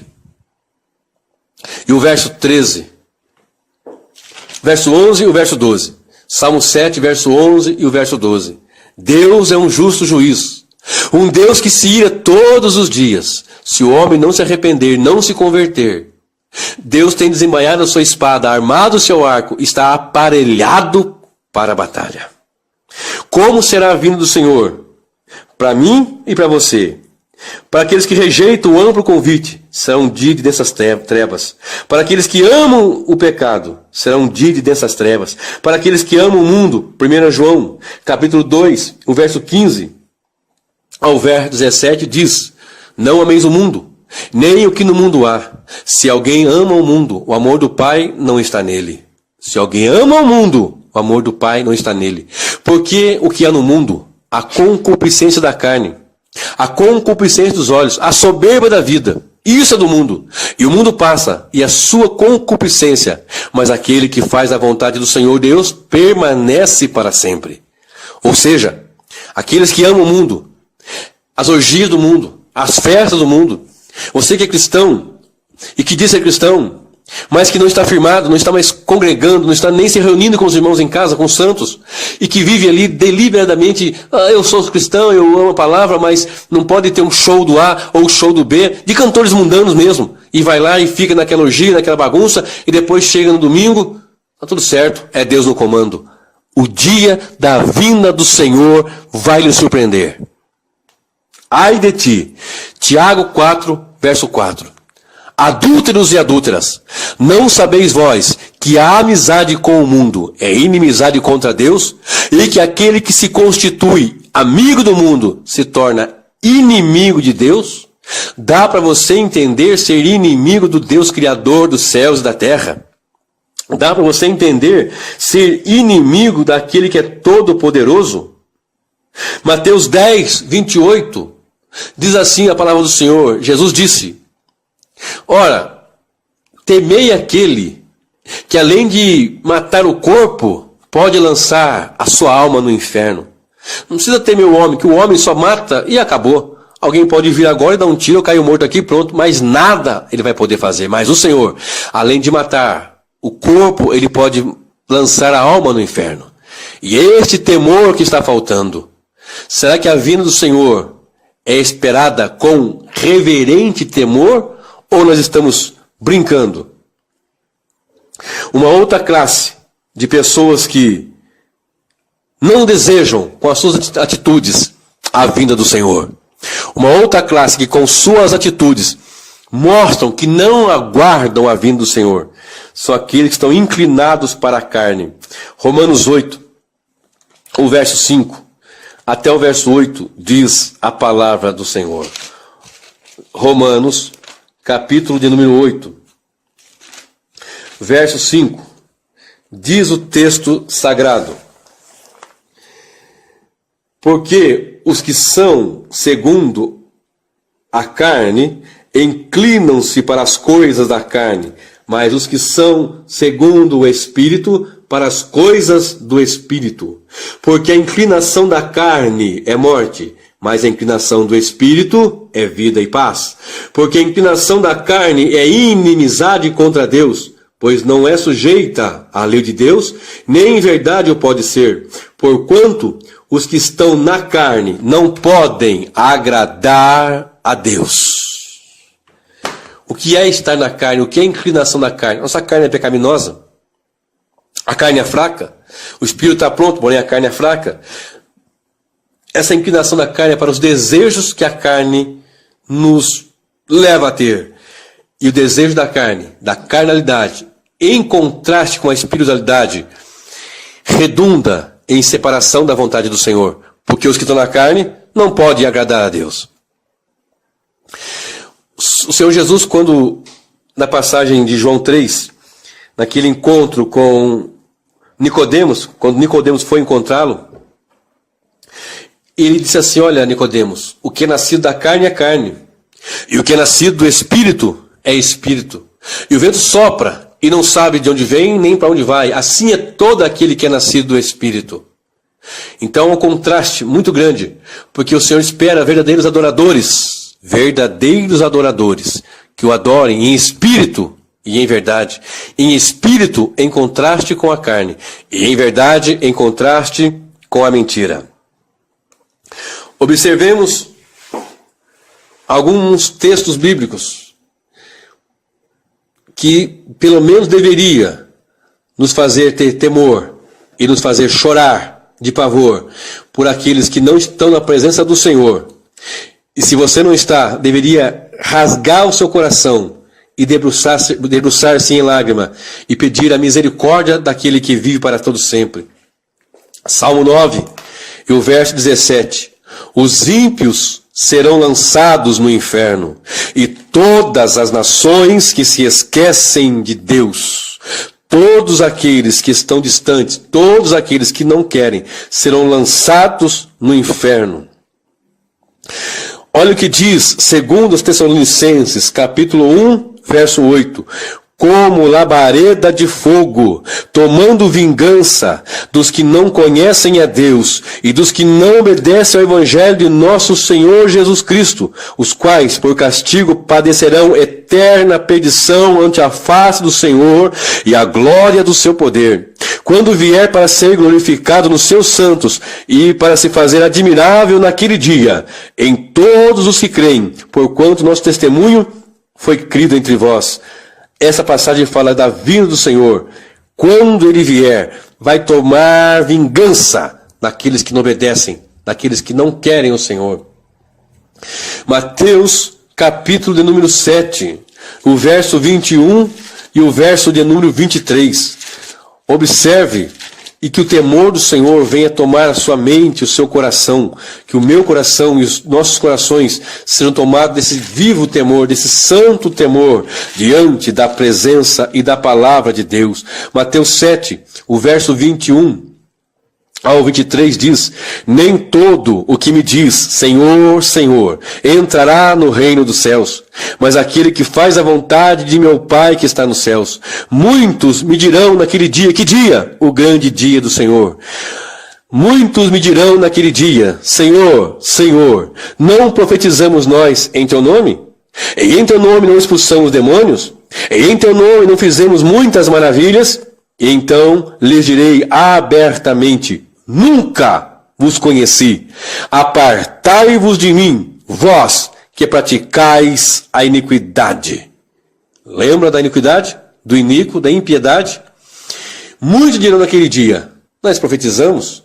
A: e o verso 13. Verso 11 e o verso 12. Salmo 7, verso 11 e o verso 12. Deus é um justo juiz, um Deus que se ira todos os dias. Se o homem não se arrepender, não se converter, Deus tem desembainhado a sua espada, armado o seu arco, está aparelhado para a batalha. Como será a vinda do Senhor? Para mim e para você. Para aqueles que rejeitam o amplo convite, serão dia de dessas trevas. Para aqueles que amam o pecado, serão dia de dessas trevas. Para aqueles que amam o mundo, 1 João, capítulo 2, o verso 15 ao verso 17 diz: não ameis o mundo, nem o que no mundo há. Se alguém ama o mundo, o amor do Pai não está nele. Se alguém ama o mundo, o amor do Pai não está nele. Porque o que há no mundo? A concupiscência da carne, a concupiscência dos olhos, a soberba da vida. Isso é do mundo. E o mundo passa, e a sua concupiscência. Mas aquele que faz a vontade do Senhor Deus permanece para sempre. Ou seja, aqueles que amam o mundo, as orgias do mundo, as festas do mundo. Você que é cristão, e que diz ser cristão, mas que não está firmado, não está mais congregando, não está nem se reunindo com os irmãos em casa, com os santos, e que vive ali deliberadamente: eu sou cristão, eu amo a palavra, mas não pode ter um show do A ou show do B, de cantores mundanos mesmo, e vai lá e fica naquela orgia, naquela bagunça, e depois chega no domingo, está tudo certo, é Deus no comando. O dia da vinda do Senhor vai lhe surpreender. Ai de ti. Tiago 4, verso 4. Adúlteros e adúlteras, não sabeis vós que a amizade com o mundo é inimizade contra Deus, e que aquele que se constitui amigo do mundo se torna inimigo de Deus? Dá para você entender ser inimigo do Deus Criador dos céus e da terra? Dá para você entender ser inimigo daquele que é todo-poderoso? Mateus 10, 28, diz assim a palavra do Senhor. Jesus disse: ora, temei aquele que além de matar o corpo, pode lançar a sua alma no inferno. Não precisa temer o homem, que o homem só mata e acabou. Alguém pode vir agora e dar um tiro, eu caio morto aqui, pronto, mas nada ele vai poder fazer. Mas o Senhor, além de matar o corpo, ele pode lançar a alma no inferno. E este temor que está faltando. Será que a vinda do Senhor é esperada com reverente temor, ou nós estamos brincando? Uma outra classe de pessoas que não desejam, com as suas atitudes, a vinda do Senhor. Uma outra classe que com suas atitudes mostram que não aguardam a vinda do Senhor. São aqueles que estão inclinados para a carne. Romanos 8, o verso 5 até o verso 8 diz a palavra do Senhor. Romanos, capítulo de número 8, verso 5, diz o texto sagrado: porque os que são segundo a carne inclinam-se para as coisas da carne, mas os que são segundo o Espírito, para as coisas do Espírito. Porque a inclinação da carne é morte, mas a inclinação do Espírito é vida e paz. Porque a inclinação da carne é inimizade contra Deus, pois não é sujeita à lei de Deus, nem em verdade o pode ser. Porquanto os que estão na carne não podem agradar a Deus. O que é estar na carne? O que é a inclinação da carne? Nossa carne é pecaminosa. A carne é fraca. O espírito está pronto, porém a carne é fraca. Essa inclinação da carne é para os desejos que a carne nos leva a ter. E o desejo da carne, da carnalidade, em contraste com a espiritualidade, redunda em separação da vontade do Senhor. Porque os que estão na carne não podem agradar a Deus. O Senhor Jesus, quando, na passagem de João 3, naquele encontro com Nicodemos, quando Nicodemos foi encontrá-lo, ele disse assim: olha, Nicodemos, o que é nascido da carne é carne, e o que é nascido do Espírito é Espírito. E o vento sopra, e não sabe de onde vem, nem para onde vai. Assim é todo aquele que é nascido do Espírito. Então é um contraste muito grande, porque o Senhor espera verdadeiros adoradores, que o adorem em espírito e em verdade. Em espírito, em contraste com a carne, e em verdade, em contraste com a mentira. Observemos alguns textos bíblicos que pelo menos deveria nos fazer ter temor e nos fazer chorar de pavor por aqueles que não estão na presença do Senhor. E se você não está, deveria rasgar o seu coração e debruçar-se em lágrima e pedir a misericórdia daquele que vive para todo sempre. Salmo 9, e o verso 17. Os ímpios serão lançados no inferno, e todas as nações que se esquecem de Deus, todos aqueles que estão distantes, todos aqueles que não querem, serão lançados no inferno. Olha o que diz, segundo os Tessalonicenses, capítulo 1, verso 8. Como labareda de fogo, tomando vingança dos que não conhecem a Deus e dos que não obedecem ao Evangelho de nosso Senhor Jesus Cristo, os quais, por castigo, padecerão eterna perdição ante a face do Senhor e a glória do seu poder. Quando vier para ser glorificado nos seus santos e para se fazer admirável naquele dia, em todos os que creem, porquanto nosso testemunho foi crido entre vós. Essa passagem fala da vinda do Senhor. Quando ele vier, vai tomar vingança daqueles que não obedecem, daqueles que não querem o Senhor. Mateus, capítulo de número 7, o verso 21 e o verso de número 23. Observe, e que o temor do Senhor venha tomar a sua mente, o seu coração, que o meu coração e os nossos corações sejam tomados desse vivo temor, desse santo temor, diante da presença e da palavra de Deus. Mateus 7, o verso 21 ao 23 diz: nem todo o que me diz Senhor, Senhor, entrará no reino dos céus, mas aquele que faz a vontade de meu Pai que está nos céus. Muitos me dirão naquele dia, que dia? O grande dia do Senhor. Muitos me dirão naquele dia, Senhor, Senhor, não profetizamos nós em teu nome? E em teu nome não expulsamos demônios? E em teu nome não fizemos muitas maravilhas? E então lhes direi abertamente: nunca vos conheci. Apartai-vos de mim, vós que praticais a iniquidade. Lembra da iniquidade? Do iníquo, da impiedade? Muitos dirão naquele dia: nós profetizamos,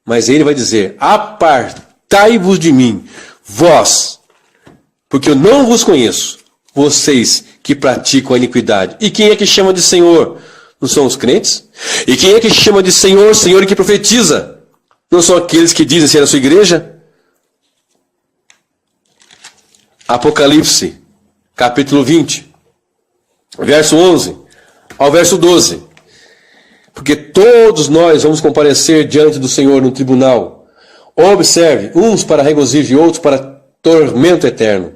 A: mas ele vai dizer: apartai-vos de mim, vós, porque eu não vos conheço, vocês que praticam a iniquidade. E quem é que chama de Senhor? Não são os crentes? E quem é que chama de Senhor, Senhor, e que profetiza? Não são aqueles que dizem ser a sua igreja? Apocalipse, capítulo 20, verso 11 ao verso 12. Porque todos nós vamos comparecer diante do Senhor no tribunal. Observe, uns para regozijo e outros para tormento eterno.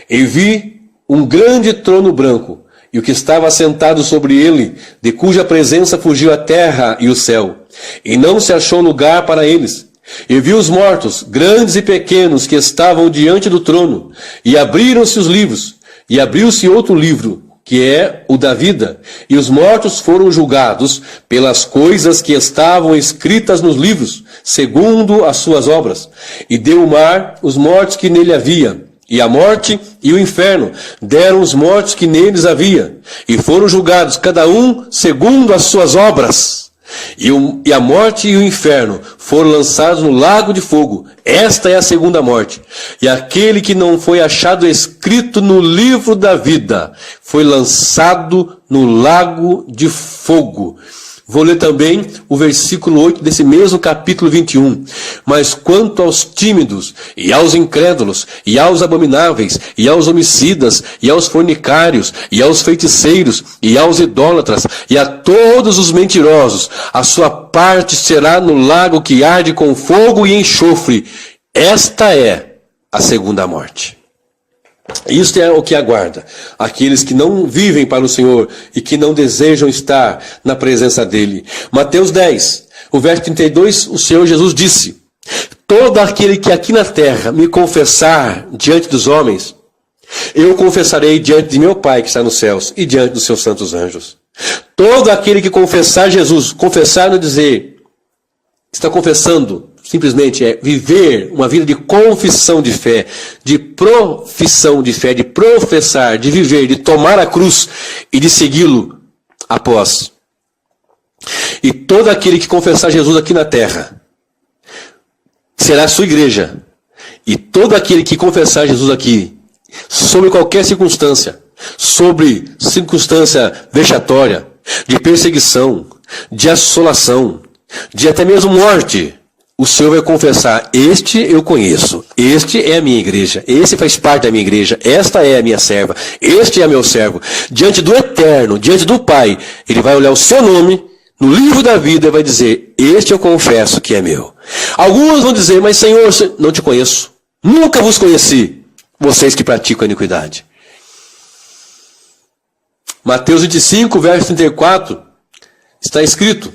A: E vi um grande trono branco, e o que estava assentado sobre ele, de cuja presença fugiu a terra e o céu, e não se achou lugar para eles. E vi os mortos, grandes e pequenos, que estavam diante do trono, e abriram-se os livros, e abriu-se outro livro, que é o da vida, e os mortos foram julgados pelas coisas que estavam escritas nos livros, segundo as suas obras. E deu o mar os mortos que nele havia, e a morte e o inferno deram os mortos que neles havia, e foram julgados cada um segundo as suas obras. E a morte e o inferno foram lançados no lago de fogo. Esta é a segunda morte. E aquele que não foi achado escrito no livro da vida foi lançado no lago de fogo. Vou ler também o versículo 8 desse mesmo capítulo 21. Mas quanto aos tímidos, e aos incrédulos, e aos abomináveis, e aos homicidas, e aos fornicários, e aos feiticeiros, e aos idólatras, e a todos os mentirosos, a sua parte será no lago que arde com fogo e enxofre. Esta é a segunda morte. Isto é o que aguarda aqueles que não vivem para o Senhor e que não desejam estar na presença dEle. Mateus 10, o verso 32, o Senhor Jesus disse: todo aquele que aqui na terra me confessar diante dos homens, eu confessarei diante de meu Pai que está nos céus e diante dos seus santos anjos. Todo aquele que confessar Jesus, confessar não dizer, está confessando, simplesmente é viver uma vida de confissão de fé, de profissão de fé, de professar, de viver, de tomar a cruz e de segui-lo após. E todo aquele que confessar Jesus aqui na terra será a sua igreja. E todo aquele que confessar Jesus aqui, sobre qualquer circunstância, sobre circunstância vexatória, de perseguição, de assolação, de até mesmo morte, o Senhor vai confessar: este eu conheço, este é a minha igreja, esse faz parte da minha igreja, esta é a minha serva, este é meu servo. Diante do Eterno, diante do Pai, Ele vai olhar o seu nome no livro da vida e vai dizer: este eu confesso que é meu. Alguns vão dizer: mas Senhor, não te conheço, nunca vos conheci, vocês que praticam a iniquidade. Mateus 25, verso 34, está escrito: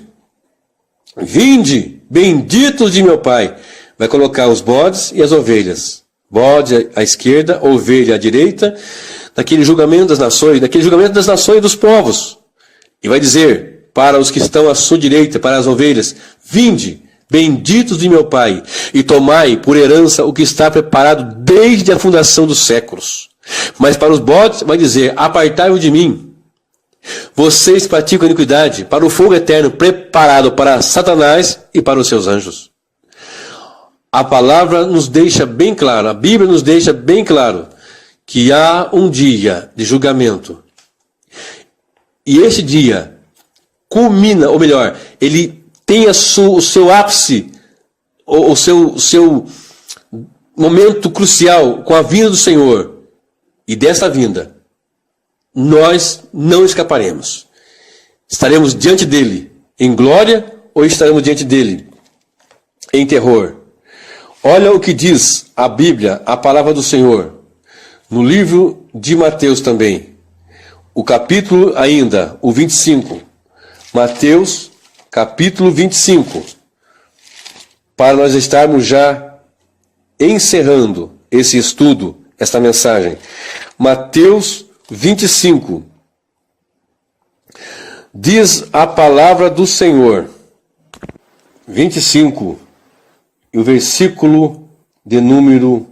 A: vinde, benditos de meu Pai. Vai colocar os bodes e as ovelhas. Bode à esquerda, ovelha à direita, naquele julgamento das nações, e dos povos. E vai dizer para os que estão à sua direita, para as ovelhas: vinde, benditos de meu Pai, e tomai por herança o que está preparado desde a fundação dos séculos. Mas para os bodes vai dizer: apartai-vos de mim, vocês praticam iniquidade, para o fogo eterno preparado para Satanás e para os seus anjos. A palavra nos deixa bem claro, a Bíblia nos deixa bem claro que há um dia de julgamento. E esse dia culmina, ou melhor, ele tem o seu ápice, o seu momento crucial com a vinda do Senhor. E dessa vinda nós não escaparemos. Estaremos diante dele em glória ou estaremos diante dele em terror? Olha o que diz a Bíblia, a palavra do Senhor, no livro de Mateus também. O capítulo ainda, o 25. Mateus, capítulo 25. Para nós estarmos já encerrando esse estudo, esta mensagem. Mateus 25. Diz a palavra do Senhor. 25. E o versículo de número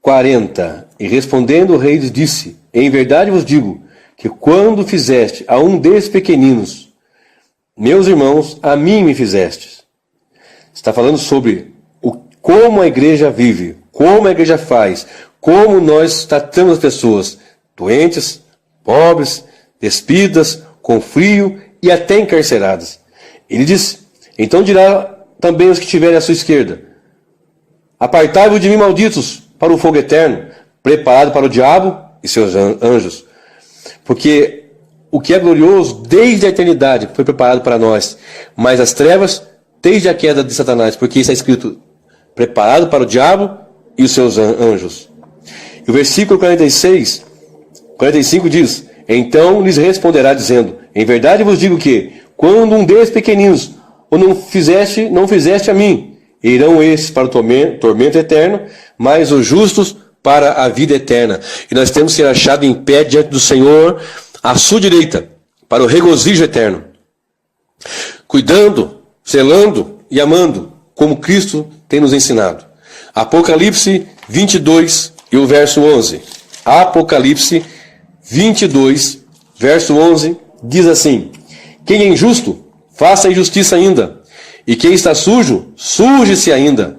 A: 40. E respondendo o rei disse: em verdade vos digo, que quando fizeste a um desses pequeninos, meus irmãos, a mim me fizestes. Está falando sobre como a igreja vive, como a igreja faz, como nós tratamos as pessoas doentes, pobres, despidas, com frio e até encarceradas. Ele diz: então dirá também os que estiverem à sua esquerda: apartai-vos de mim, malditos, para o fogo eterno, preparado para o diabo e seus anjos. Porque o que é glorioso desde a eternidade foi preparado para nós, mas as trevas desde a queda de Satanás, porque está escrito: preparado para o diabo e os seus anjos. E o versículo 45 diz: então lhes responderá dizendo: em verdade vos digo que, quando um deles pequeninos o não fizeste a mim, irão esses para o tormento eterno, mas os justos para a vida eterna. E nós temos que ser achados em pé diante do Senhor, à sua direita, para o regozijo eterno, cuidando, zelando e amando, como Cristo tem nos ensinado. Apocalipse 22 e o verso 11. Apocalipse 22, verso 11, diz assim: quem é injusto, faça a injustiça ainda. E quem está sujo, suje-se ainda.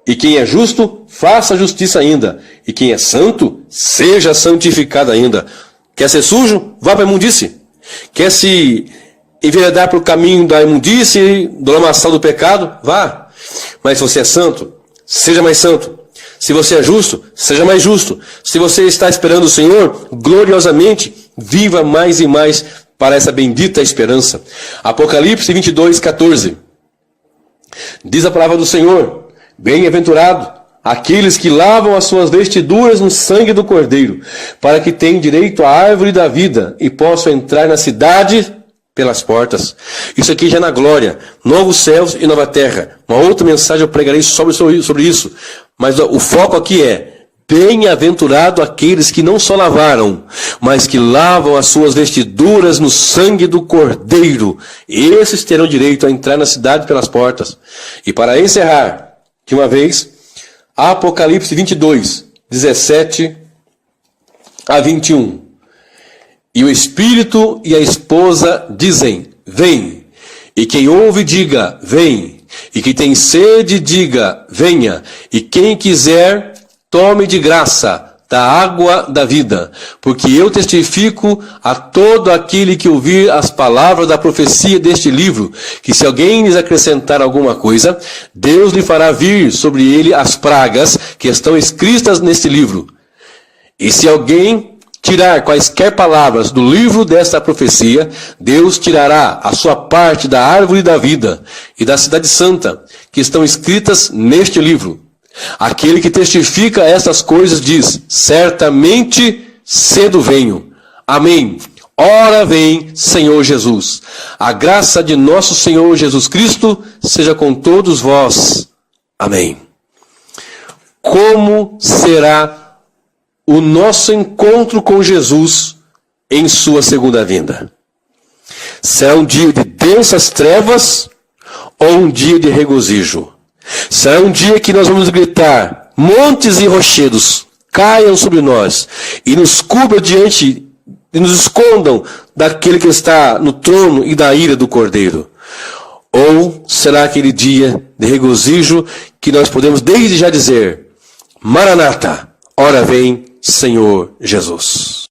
A: E quem é justo, faça a justiça ainda. E quem é santo, seja santificado ainda. Quer ser sujo? Vá para a imundície. Quer se enveredar para o caminho da imundície, do lamaçal do pecado? Vá. Mas se você é santo, seja mais santo. Se você é justo, seja mais justo. Se você está esperando o Senhor, gloriosamente, viva mais e mais para essa bendita esperança. Apocalipse 22, 14. Diz a palavra do Senhor: bem-aventurado aqueles que lavam as suas vestiduras no sangue do Cordeiro, para que tenham direito à árvore da vida e possam entrar na cidade pelas portas. Isso aqui já é na glória, novos céus e nova terra. Uma outra mensagem eu pregarei sobre isso, mas o foco aqui é: bem-aventurado aqueles que não só lavaram, mas que lavam as suas vestiduras no sangue do Cordeiro. Esses terão direito a entrar na cidade pelas portas. E para encerrar, de uma vez, Apocalipse 22, 17 a 21. E o Espírito e a esposa dizem: vem. E quem ouve, diga: vem. E quem tem sede, diga: venha. E quem quiser, tome de graça da água da vida, porque eu testifico a todo aquele que ouvir as palavras da profecia deste livro, que se alguém lhes acrescentar alguma coisa, Deus lhe fará vir sobre ele as pragas que estão escritas neste livro. E se alguém tirar quaisquer palavras do livro desta profecia, Deus tirará a sua parte da árvore da vida e da cidade santa, que estão escritas neste livro. Aquele que testifica estas coisas diz: certamente cedo venho. Amém. Ora vem, Senhor Jesus. A graça de nosso Senhor Jesus Cristo seja com todos vós. Amém. Como será o nosso encontro com Jesus em sua segunda vinda? Será um dia de densas trevas ou um dia de regozijo? Será um dia que nós vamos gritar: montes e rochedos caiam sobre nós e nos cubram diante e nos escondam daquele que está no trono e da ira do Cordeiro? Ou será aquele dia de regozijo que nós podemos desde já dizer: Maranata, ora vem, Senhor Jesus.